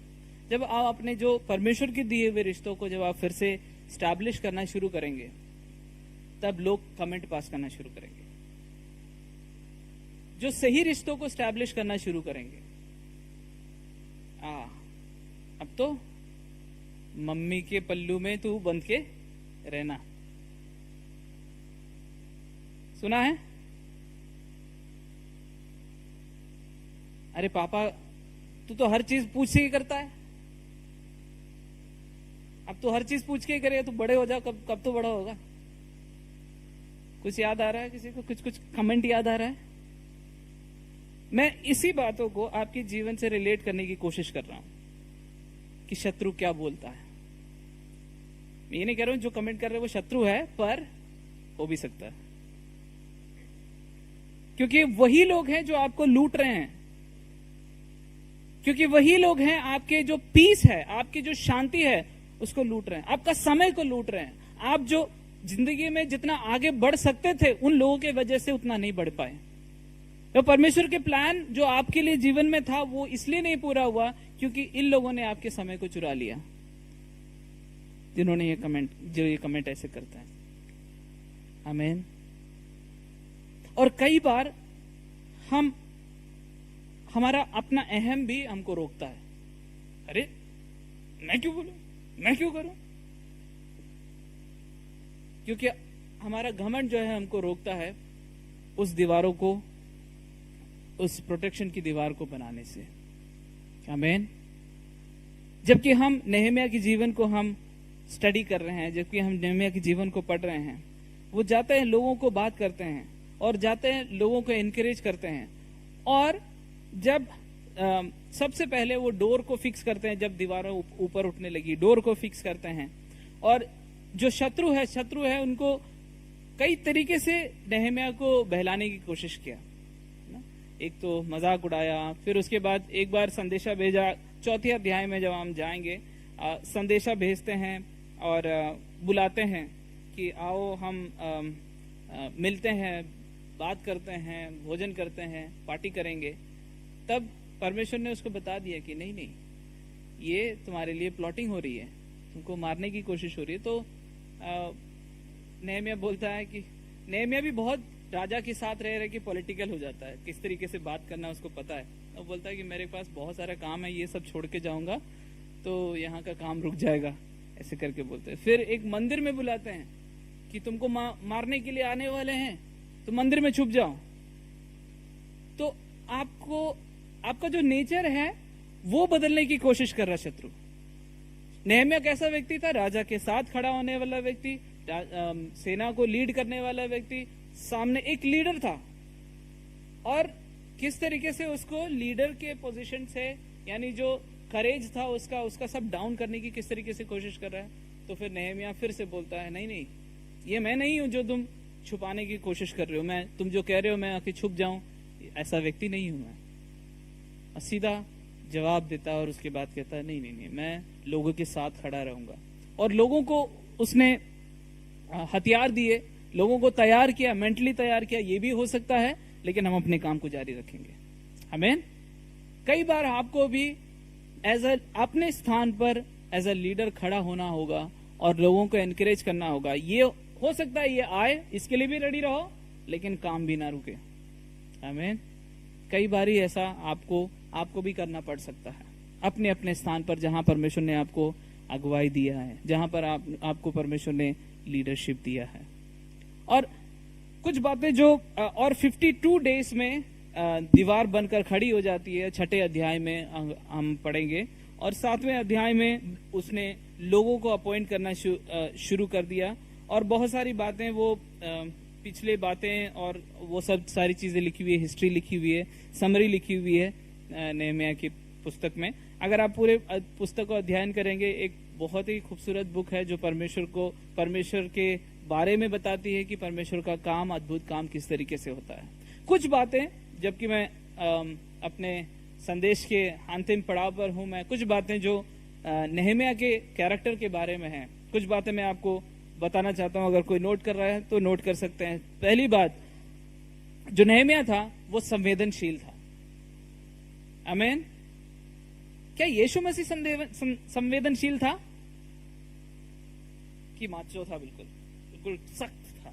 जब आप अपने जो परमेश्वर के दिए हुए रिश्तों को जब आप फिर से स्टैब्लिश करना शुरू करेंगे, तब लोग कमेंट पास करना शुरू करेंगे। जो सही रिश्तों को स्टैब्लिश करना शुरू करेंगे, अब तो मम्मी के पल्लू में तू बंध के रहना, सुना है। अरे पापा तू तो हर चीज पूछ के ही करता है, अब तो हर चीज पूछ के ही करेगा, तू बड़े हो जा, कब तो बड़ा होगा। कुछ याद आ रहा है किसी को? कुछ कमेंट याद आ रहा है? मैं इसी बातों को आपके जीवन से रिलेट करने की कोशिश कर रहा हूं कि शत्रु क्या बोलता है। मैं ये नहीं कह रहा हूं जो कमेंट कर रहे हैं वो शत्रु है, पर हो भी सकता है, क्योंकि वही लोग हैं जो आपको लूट रहे हैं। क्योंकि वही लोग हैं आपके जो पीस है, आपकी जो शांति है उसको लूट रहे हैं, आपका समय को लूट रहे हैं। आप जो जिंदगी में जितना आगे बढ़ सकते थे उन लोगों के वजह से उतना नहीं बढ़ पाए। तो परमेश्वर के प्लान जो आपके लिए जीवन में था वो इसलिए नहीं पूरा हुआ क्योंकि इन लोगों ने आपके समय को चुरा लिया, जिन्होंने ये कमेंट ऐसे करता है। आमीन। और कई बार हमारा अपना अहम भी हमको रोकता है। अरे मैं क्यों बोलूं, मैं क्यों करूं? क्योंकि हमारा घमंड जो है हमको रोकता है उस दीवारों को, उस प्रोटेक्शन की दीवार को बनाने से। आमीन। जबकि हम नेहमिया के जीवन को हम स्टडी कर रहे हैं, जबकि हम नेहमिया के जीवन को पढ़ रहे हैं, वो जाते हैं लोगों को बात करते हैं और जाते हैं लोगों को एनकरेज करते हैं। और जब सबसे पहले वो डोर को फिक्स करते हैं, जब दीवारें ऊपर उठने लगी डोर को फिक्स करते हैं। और जो शत्रु है उनको कई तरीके से नेहमिया को बहलाने की कोशिश किया। एक तो मजाक उड़ाया, फिर उसके बाद एक बार संदेशा भेजा। चौथे अध्याय में जब हम जाएंगे संदेशा भेजते हैं और बुलाते हैं कि आओ हम मिलते हैं, बात करते हैं, भोजन करते हैं, पार्टी करेंगे। तब परमेश्वर ने उसको बता दिया कि नहीं, ये तुम्हारे लिए प्लॉटिंग हो रही है, तुमको मारने की कोशिश हो रही है। तो नेहमिया बोलता है कि नेहमिया भी बहुत राजा के साथ रह के पॉलिटिकल हो जाता है, किस तरीके से बात करना उसको पता है। वो बोलता है कि मेरे पास बहुत सारा काम है, ये सब छोड़ के जाऊंगा तो यहाँ का काम रुक जाएगा, ऐसे करके बोलते हैं। फिर एक मंदिर में बुलाते हैं कि तुमको मारने के लिए आने वाले हैं, तो मंदिर में छुप जाओ। तो आपका जो नेचर है वो बदलने की कोशिश कर रहा शत्रु। नेहमिया कैसा व्यक्ति था? राजा के साथ खड़ा होने वाला व्यक्ति, सेना को लीड करने वाला व्यक्ति, सामने एक लीडर था। और किस तरीके से उसको लीडर के पोजीशन से, यानी जो करेज था उसका सब डाउन करने की किस तरीके से कोशिश कर रहा है। तो फिर नेहमिया फिर से बोलता है, नहीं, ये मैं नहीं हूं जो तुम छुपाने की कोशिश कर रहे हो, मैं तुम जो कह रहे हो मैं आके छुप जाऊं, ऐसा व्यक्ति नहीं हूं मैं। और सीधा जवाब देता है और उसके बाद कहता है नहीं, मैं लोगों के साथ खड़ा रहूंगा। और लोगों को उसने हथियार दिए, लोगों को तैयार किया, मेंटली तैयार किया। ये भी हो सकता है, लेकिन हम अपने काम को जारी रखेंगे। आमीन। कई बार आपको भी अपने स्थान पर एज अ लीडर खड़ा होना होगा और लोगों को एनकरेज करना होगा। ये हो सकता है ये आए, इसके लिए भी रेडी रहो, लेकिन काम भी ना रुके। आमीन। कई बार ऐसा आपको भी करना पड़ सकता है अपने अपने स्थान पर, जहां परमेश्वर ने आपको अगुवाई दिया है, जहां पर आपको परमेश्वर ने लीडरशिप दिया है। और कुछ बातें जो और 52 डेज में दीवार बनकर खड़ी हो जाती है, छठे अध्याय में हम पढ़ेंगे। और 7वें अध्याय में उसने लोगों को अपॉइंट करना शुरू कर दिया। और बहुत सारी बातें वो पिछले बातें और वो सब सारी चीजें लिखी हुई है, हिस्ट्री लिखी हुई है, समरी लिखी हुई है नेहमिया की पुस्तक में। अगर आप पूरे पुस्तक को अध्ययन करेंगे, एक बहुत ही खूबसूरत बुक है जो परमेश्वर के बारे में बताती है कि परमेश्वर का काम, अद्भुत काम किस तरीके से होता है। कुछ बातें, जबकि मैं अपने संदेश के अंतिम पड़ाव पर हूं, मैं कुछ बातें जो नेहमिया के कैरेक्टर के बारे में हैं, कुछ बातें मैं आपको बताना चाहता हूं। अगर कोई नोट कर रहा है तो नोट कर सकते हैं। पहली बात, जो नेहमिया था वो संवेदनशील था। आमीन। क्या यीशु मसीह संवेदनशील था कि माचो था? बिल्कुल सख्त था,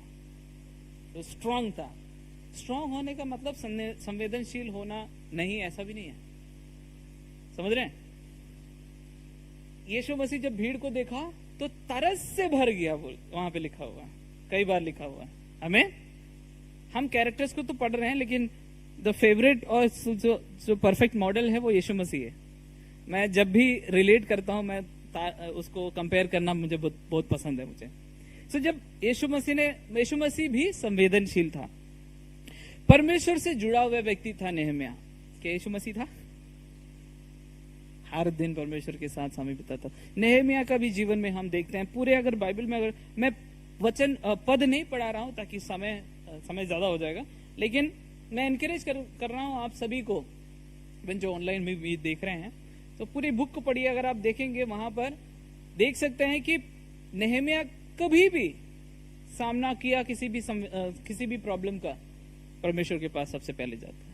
तो स्ट्रांग था। स्ट्रांग होने का मतलब संवेदनशील होना नहीं, ऐसा भी नहीं है। समझ रहे हैं? यीशु मसीह जब भीड़ को देखा तो तरस से भर गया, वहां पे लिखा हुआ है, कई बार लिखा हुआ है। हमें हम कैरेक्टर्स को तो पढ़ रहे हैं, लेकिन द फेवरेट और जो परफेक्ट मॉडल है वो यीशु मसीह है। मैं जब भी रिलेट करता हूं, मैं उसको कंपेयर करना मुझे बहुत पसंद है मुझे। सो जब यीशु मसीह भी संवेदनशील था, परमेश्वर से जुड़ा हुआ व्यक्ति था नेहमिया। क्या यीशु मसीह था? हर दिन परमेश्वर के साथ समय बिताता। नेहमिया का भी जीवन में हम देखते हैं पूरे, अगर बाइबल में, अगर मैं पद नहीं पढ़ा रहा हूं ताकि समय ज्यादा हो जाएगा, लेकिन मैं एनकरेज कर रहा हूं आप सभी को इवन जो ऑनलाइन भी देख रहे हैं, तो पूरी बुक को पढ़िए। अगर आप देखेंगे वहां पर देख सकते हैं कि नेहमिया कभी भी सामना किया किसी भी प्रॉब्लम का, परमेश्वर के पास सबसे पहले जाता है।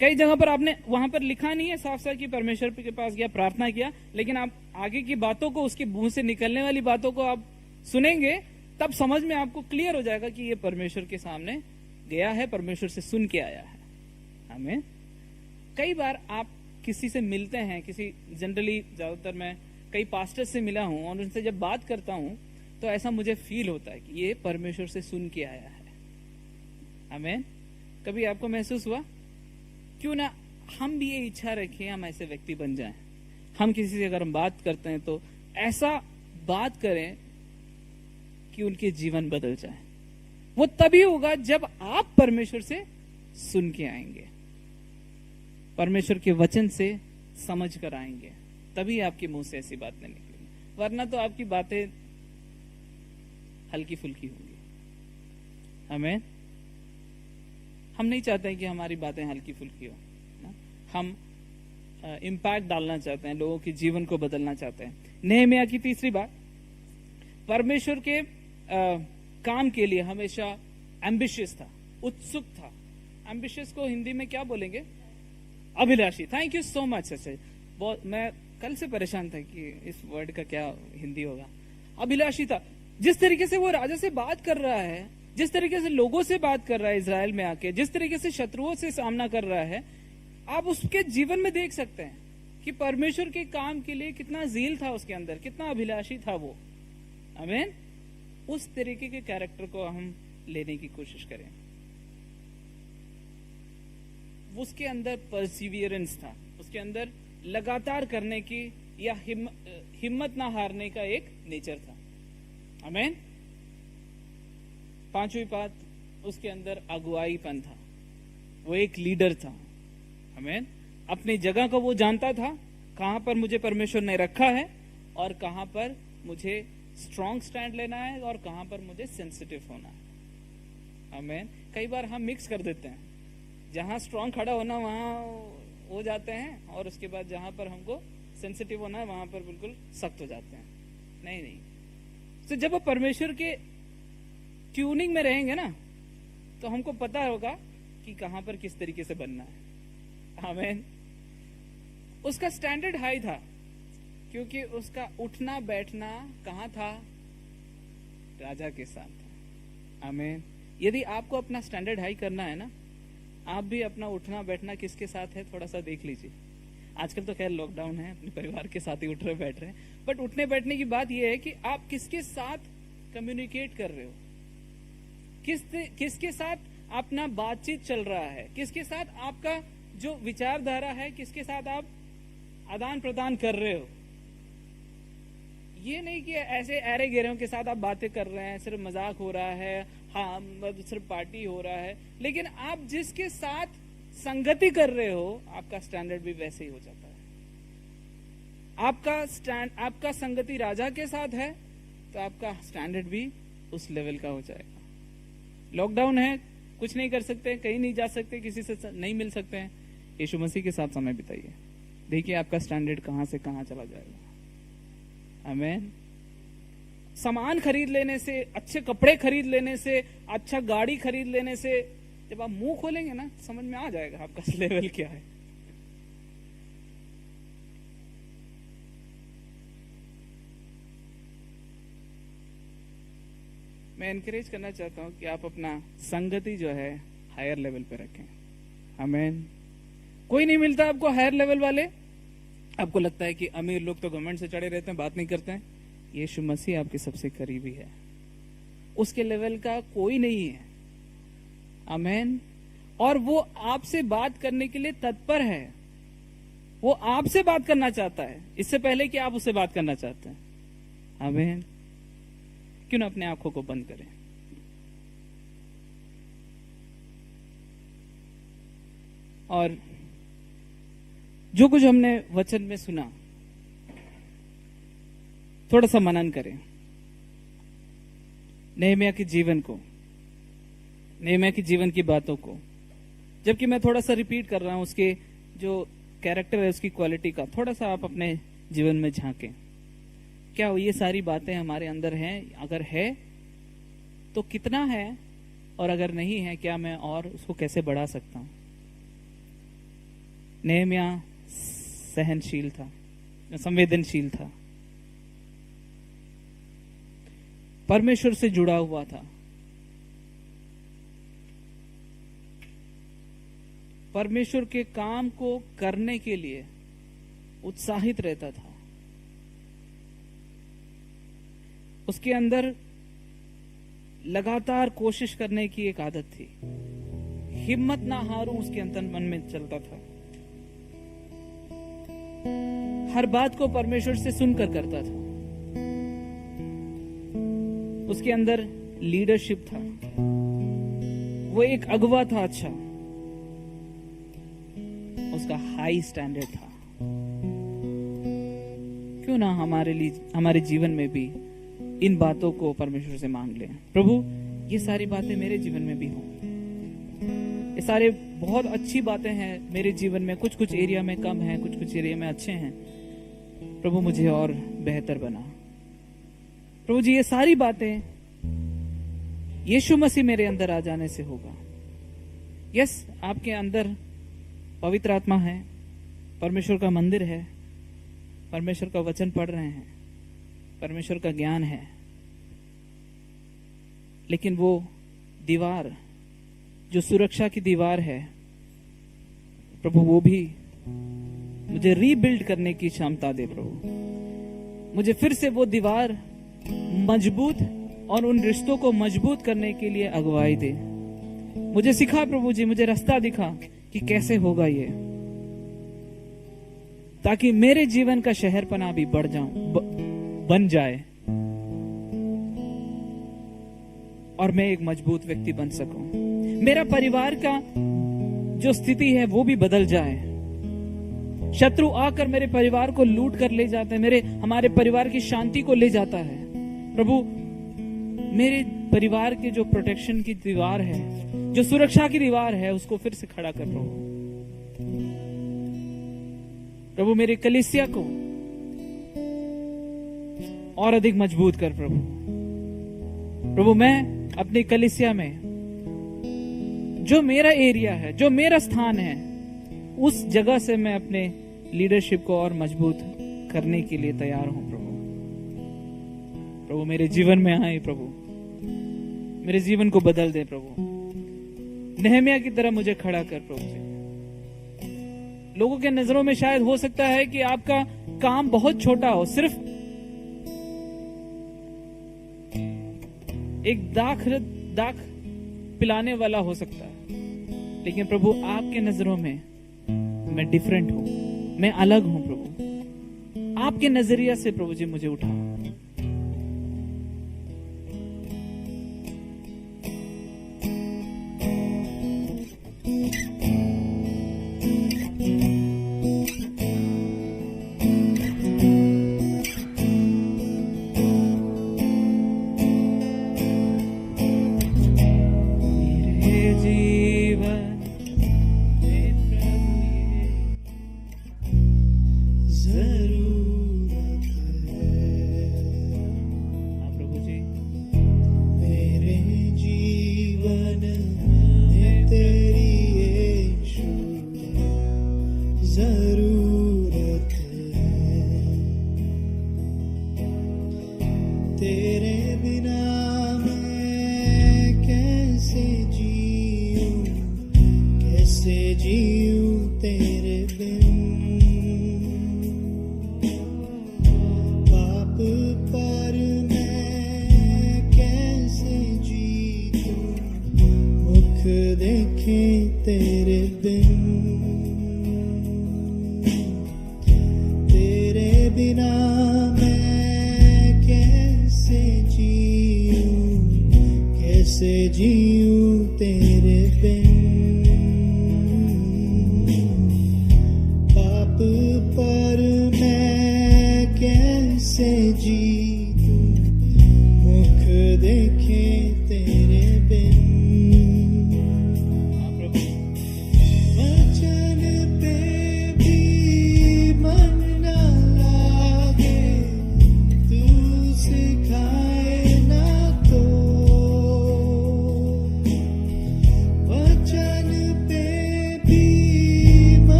कई जगह पर आपने वहां पर लिखा नहीं है साफ साफ कि परमेश्वर के पास गया, प्रार्थना किया, लेकिन आप आगे की बातों को, उसके मुंह से निकलने वाली बातों को आप सुनेंगे, तब समझ में आपको क्लियर हो जाएगा कि ये परमेश्वर के सामने गया है, परमेश्वर से सुन के आया है। हमें कई बार आप किसी से मिलते हैं, जनरली ज्यादातर मैं कई पास्टर से मिला हूं और उनसे जब बात करता हूं तो ऐसा मुझे फील होता है कि ये परमेश्वर से सुन के आया है। हमें कभी आपको महसूस हुआ? क्यों ना हम भी ये इच्छा रखें, हम ऐसे व्यक्ति बन जाएं। हम किसी से अगर हम बात करते हैं तो ऐसा बात करें कि उनके जीवन बदल जाए। वो तभी होगा जब आप परमेश्वर से सुन के आएंगे, परमेश्वर के वचन से समझ कर आएंगे, तभी आपके मुंह से ऐसी बात नहीं निकलेगी। वरना तो आपकी बातें हल्की फुल्की होंगी। हम नहीं चाहते हैं कि हमारी बातें हल्की फुल्की हो ना? हम इम्पैक्ट डालना चाहते हैं, लोगों के जीवन को बदलना चाहते हैं। नेहमिया की तीसरी बात, परमेश्वर के काम के लिए हमेशा एम्बिशियस था, उत्सुक था। एम्बिशियस को हिंदी में क्या बोलेंगे? अभिलाषी। Thank you so much. बहुत मैं कल से परेशान था कि इस वर्ड का क्या हिंदी होगा। अभिलाषी था। जिस तरीके से वो राजा से बात कर रहा है, जिस तरीके से लोगों से बात कर रहा है इजराइल में आके, जिस तरीके से शत्रुओं से सामना कर रहा है, आप उसके जीवन में देख सकते हैं कि परमेश्वर के काम के लिए कितना ज़ील था उसके अंदर, कितना अभिलाषी था वो। आमीन। उस तरीके के कैरेक्टर को हम लेने की कोशिश करें। उसके अंदर परसिवियरेंस था, उसके अंदर लगातार करने की या हिम्मत ना हारने का एक नेचर था। आमीन। पांचवी बात, उसके अंदर अगुवाईपन था, वो एक लीडर था। आमीन। अपनी जगह को वो जानता था, कहां पर मुझे परमेश्वर ने रखा है और कहां पर मुझे स्ट्रॉन्ग स्टैंड लेना है और कहां पर मुझे सेंसिटिव होना है। आमीन। कई बार हम मिक्स कर देते हैं, जहां स्ट्रॉन्ग खड़ा होना वहां हो जाते हैं और उसके बाद जहां पर हमको सेंसिटिव होना है वहां पर बिल्कुल सख्त हो जाते हैं। नहीं। तो जब आप परमेश्वर के ट्यूनिंग में रहेंगे ना, तो हमको पता होगा कि कहां पर किस तरीके से बनना है। आमीन। उसका स्टैंडर्ड हाई था, क्योंकि उसका उठना बैठना कहां था? राजा के साथ था। आमीन। यदि आपको अपना स्टैंडर्ड हाई करना है ना, आप भी अपना उठना बैठना किसके साथ है थोड़ा सा देख लीजिए। आजकल तो खैर लॉकडाउन है, अपने परिवार के साथ ही उठ रहे बैठ रहे हैं, बट उठने बैठने की बात यह है कि आप किसके साथ कम्युनिकेट कर रहे हो, किसके साथ अपना बातचीत चल रहा है, किसके साथ आपका जो विचारधारा है, किसके साथ आप आदान प्रदान कर रहे हो। ये नहीं कि ऐसे ऐरे गेरों के साथ आप बातें कर रहे हैं, सिर्फ मजाक हो रहा है, हाँ सिर्फ पार्टी हो रहा है, लेकिन आप जिसके साथ संगति कर रहे हो, आपका स्टैंडर्ड भी वैसे ही हो जाता है। आपका संगति राजा के साथ है तो आपका स्टैंडर्ड भी उस लेवल का हो जाएगा। लॉकडाउन है, कुछ नहीं कर सकते, कहीं नहीं जा सकते, किसी से नहीं मिल सकते हैं, यीशु मसीह के साथ समय बिताइए, देखिए आपका स्टैंडर्ड कहां से कहां चला जाएगा। आमीन। सामान खरीद लेने से, अच्छे कपड़े खरीद लेने से, अच्छा गाड़ी खरीद लेने से, जब आप मुंह खोलेंगे ना, समझ में आ जाएगा आपका लेवल क्या है। मैं एनकरेज करना चाहता हूं कि आप अपना संगति जो है हायर लेवल पे रखें। आमीन। कोई नहीं मिलता आपको हायर लेवल वाले। आपको लगता है कि अमीर लोग तो गवर्नमेंट से चढ़े रहते हैं, बात नहीं करते हैं। यीशु मसीह आपके सबसे करीबी है, उसके लेवल का कोई नहीं है। आमीन। और वो आपसे बात करने के लिए तत्पर है, वो आपसे बात करना चाहता है इससे पहले कि आप उससे बात करना चाहते हैं। आमीन। क्यों ना अपने आंखों को बंद करें। और जो कुछ हमने वचन में सुना, थोड़ा सा मनन करें नेहमिया के जीवन को, नेहमिया के जीवन की बातों को। जबकि मैं थोड़ा सा रिपीट कर रहा हूं, उसके जो कैरेक्टर है, उसकी क्वालिटी का थोड़ा सा आप अपने जीवन में झांकें। क्या ये सारी बातें हमारे अंदर हैं? अगर है तो कितना है, और अगर नहीं है क्या मैं और उसको कैसे बढ़ा सकता हूं? नेहम्याह सहनशील था, संवेदनशील था, परमेश्वर से जुड़ा हुआ था, परमेश्वर के काम को करने के लिए उत्साहित रहता था। उसके अंदर लगातार कोशिश करने की एक आदत थी। हिम्मत ना हारूं उसके अंतर मन में चलता था। हर बात को परमेश्वर से सुनकर करता था। उसके अंदर लीडरशिप था। वो एक अगवा था। अच्छा, उसका हाई स्टैंडर्ड था। क्यों ना हमारे जीवन में भी इन बातों को परमेश्वर से मांग लें। प्रभु, ये सारी बातें मेरे जीवन में भी हों। ये सारे बहुत अच्छी बातें हैं मेरे जीवन में, कुछ कुछ एरिया में कम है, कुछ कुछ एरिया में अच्छे हैं। प्रभु, मुझे और बेहतर बना। प्रभु जी, ये सारी बातें यीशु मसीह मेरे अंदर आ जाने से होगा। यस, आपके अंदर पवित्र आत्मा है, परमेश्वर का मंदिर है, परमेश्वर का वचन पढ़ रहे हैं, परमेश्वर का ज्ञान है, लेकिन वो दीवार जो सुरक्षा की दीवार है, प्रभु वो भी मुझे रीबिल्ड करने की क्षमता दे। प्रभु, मुझे फिर से वो दीवार मजबूत और उन रिश्तों को मजबूत करने के लिए अगुवाई दे। मुझे सिखा प्रभु जी, मुझे रास्ता दिखा कि कैसे होगा ये, ताकि मेरे जीवन का शहरपना भी बन जाए और मैं एक मजबूत व्यक्ति बन सकूं। मेरा परिवार का जो स्थिति है वो भी बदल जाए। शत्रु आकर मेरे परिवार को लूट कर ले जाते हैं, हमारे परिवार की शांति को ले जाता है। प्रभु, मेरे परिवार के जो प्रोटेक्शन की दीवार है, जो सुरक्षा की दीवार है, उसको फिर से खड़ा कर लो। प्रभु, मेरे कलीसिया को और अधिक मजबूत कर। प्रभु, मैं अपनी कलीसिया में जो मेरा एरिया है, जो मेरा स्थान है, उस जगह से मैं अपने लीडरशिप को और मजबूत करने के लिए तैयार हूं। प्रभु, मेरे जीवन में आए। प्रभु, मेरे जीवन को बदल दे। प्रभु, नेहम्याह की तरह मुझे खड़ा कर। प्रभु जी, लोगों के नजरों में शायद हो सकता है कि आपका काम बहुत छोटा हो, सिर्फ एक दाख पिलाने वाला हो सकता है, लेकिन प्रभु आपके नजरों में मैं डिफरेंट हूं, मैं अलग हूं। प्रभु, आपके नजरिया से प्रभु जी मुझे उठाओ। देखे तेरे बिन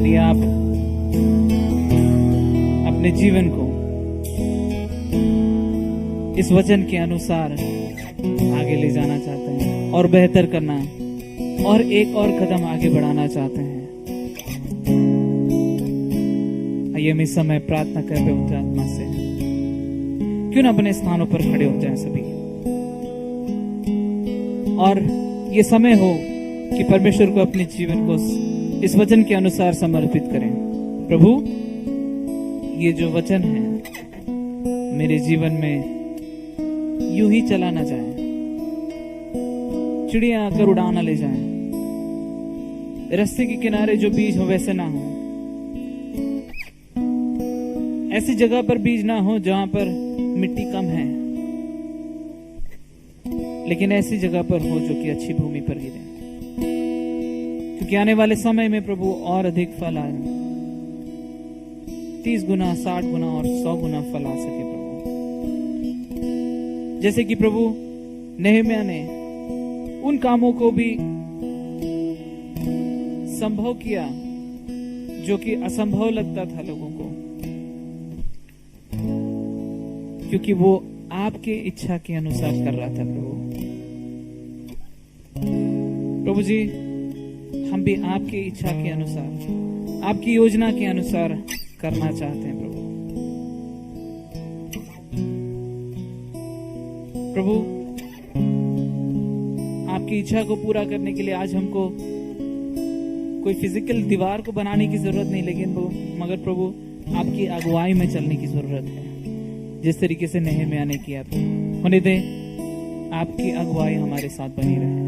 कि आप अपने जीवन को इस वचन के अनुसार आगे ले जाना चाहते हैं और बेहतर करना और एक और कदम आगे बढ़ाना चाहते हैं। आइए हम इस समय प्रार्थना कर रहे पवित्र आत्मा से। क्यों ना अपने स्थानों पर खड़े हो जाएं सभी, और ये समय हो कि परमेश्वर को अपने जीवन को इस वचन के अनुसार समर्पित करें। प्रभु, ये जो वचन है मेरे जीवन में यूं ही चला ना जाए, चिड़िया आकर उड़ा ना ले जाए, रास्ते के किनारे जो बीज हो वैसे ना हो, ऐसी जगह पर बीज ना हो जहां पर मिट्टी कम है, लेकिन ऐसी जगह पर हो जो कि अच्छी भूमि पर गिरे, क्योंकि आने वाले समय में प्रभु और अधिक फल आए, 30 गुना, 60 गुना और 100 गुना फल आ सके प्रभु। जैसे कि प्रभु नेहम्याह ने उन कामों को भी संभव किया जो कि असंभव लगता था लोगों को, क्योंकि वो आपके इच्छा के अनुसार कर रहा था प्रभु। प्रभु जी, हम भी आपकी इच्छा के अनुसार, आपकी योजना के अनुसार करना चाहते हैं प्रभु। प्रभु, आपकी इच्छा को पूरा करने के लिए आज हमको कोई फिजिकल दीवार को बनाने की जरूरत नहीं, लेकिन मगर प्रभु आपकी अगुवाई में चलने की जरूरत है, जिस तरीके से नेहम्याह ने किया। होने दे आपकी अगुवाई हमारे साथ बनी रहे,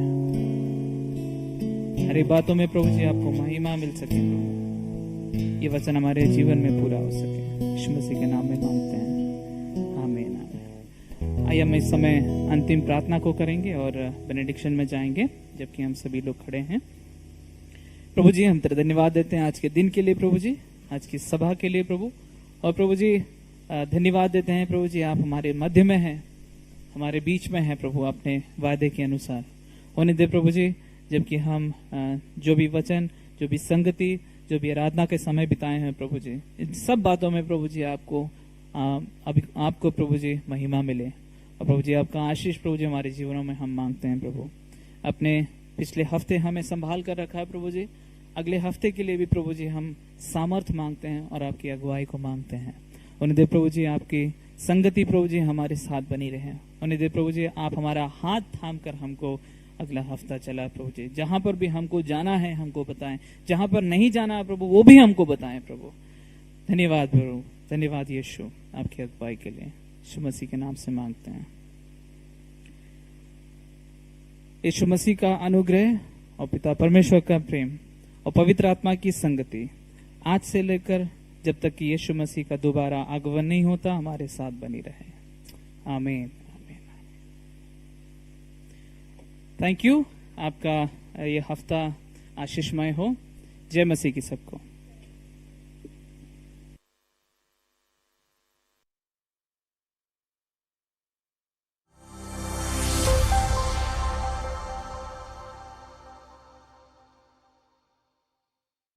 हर बातों में प्रभु जी आपको महिमा मिल सके प्रभु, ये वचन हमारे जीवन में पूरा हो सके। यीशु मसीह के नाम में मांगते हैं, आमीन आमीन। आइए हम इस समय अंतिम प्रार्थना को करेंगे और बेनेडिक्शन में जाएंगे, जबकि हम सभी लोग खड़े हैं। प्रभु जी, हम तेरे धन्यवाद देते हैं आज के दिन के लिए प्रभु जी, आज की सभा के लिए प्रभु, और प्रभु जी धन्यवाद देते हैं प्रभु जी, आप हमारे मध्य में हैं, हमारे बीच में हैं प्रभु, अपने वादे के अनुसार होने दे प्रभु जी। जबकि हम जो भी वचन, जो भी संगति, जो भी आराधना के समय बिताए हैं प्रभु जी, इन सब बातों में प्रभु जी आपको प्रभु जी महिमा मिले, और प्रभु जी आपका आशीष प्रभु जी हमारे जीवनों में हम मांगते हैं प्रभु। अपने पिछले हफ्ते हमें संभाल कर रखा है प्रभु जी, अगले हफ्ते के लिए भी प्रभु जी हम सामर्थ मांगते हैं और आपकी अगुवाई को मांगते हैं। उन्हें दे प्रभु जी आपकी संगति प्रभु जी हमारे साथ बनी रहे। उन्हें दे प्रभु जी आप हमारा हाथ थाम कर हमको अगला हफ्ता चला प्रभु जी, जहां पर भी हमको जाना है हमको बताएं, जहां पर नहीं जाना है प्रभु वो भी हमको बताएं प्रभु। धन्यवाद प्रभु, धन्यवाद यीशु आपकी अगुवाई के लिए, यीशु मसीह के नाम से मांगते हैं। यीशु मसीह का अनुग्रह और पिता परमेश्वर का प्रेम और पवित्र आत्मा की संगति आज से लेकर जब तक कि यीशु मसीह का दोबारा आगमन नहीं होता हमारे साथ बनी रहे। आमीन आमीन। Thank you. आपका ये हफ्ता आशीषमय हो। जय मसीह की सबको।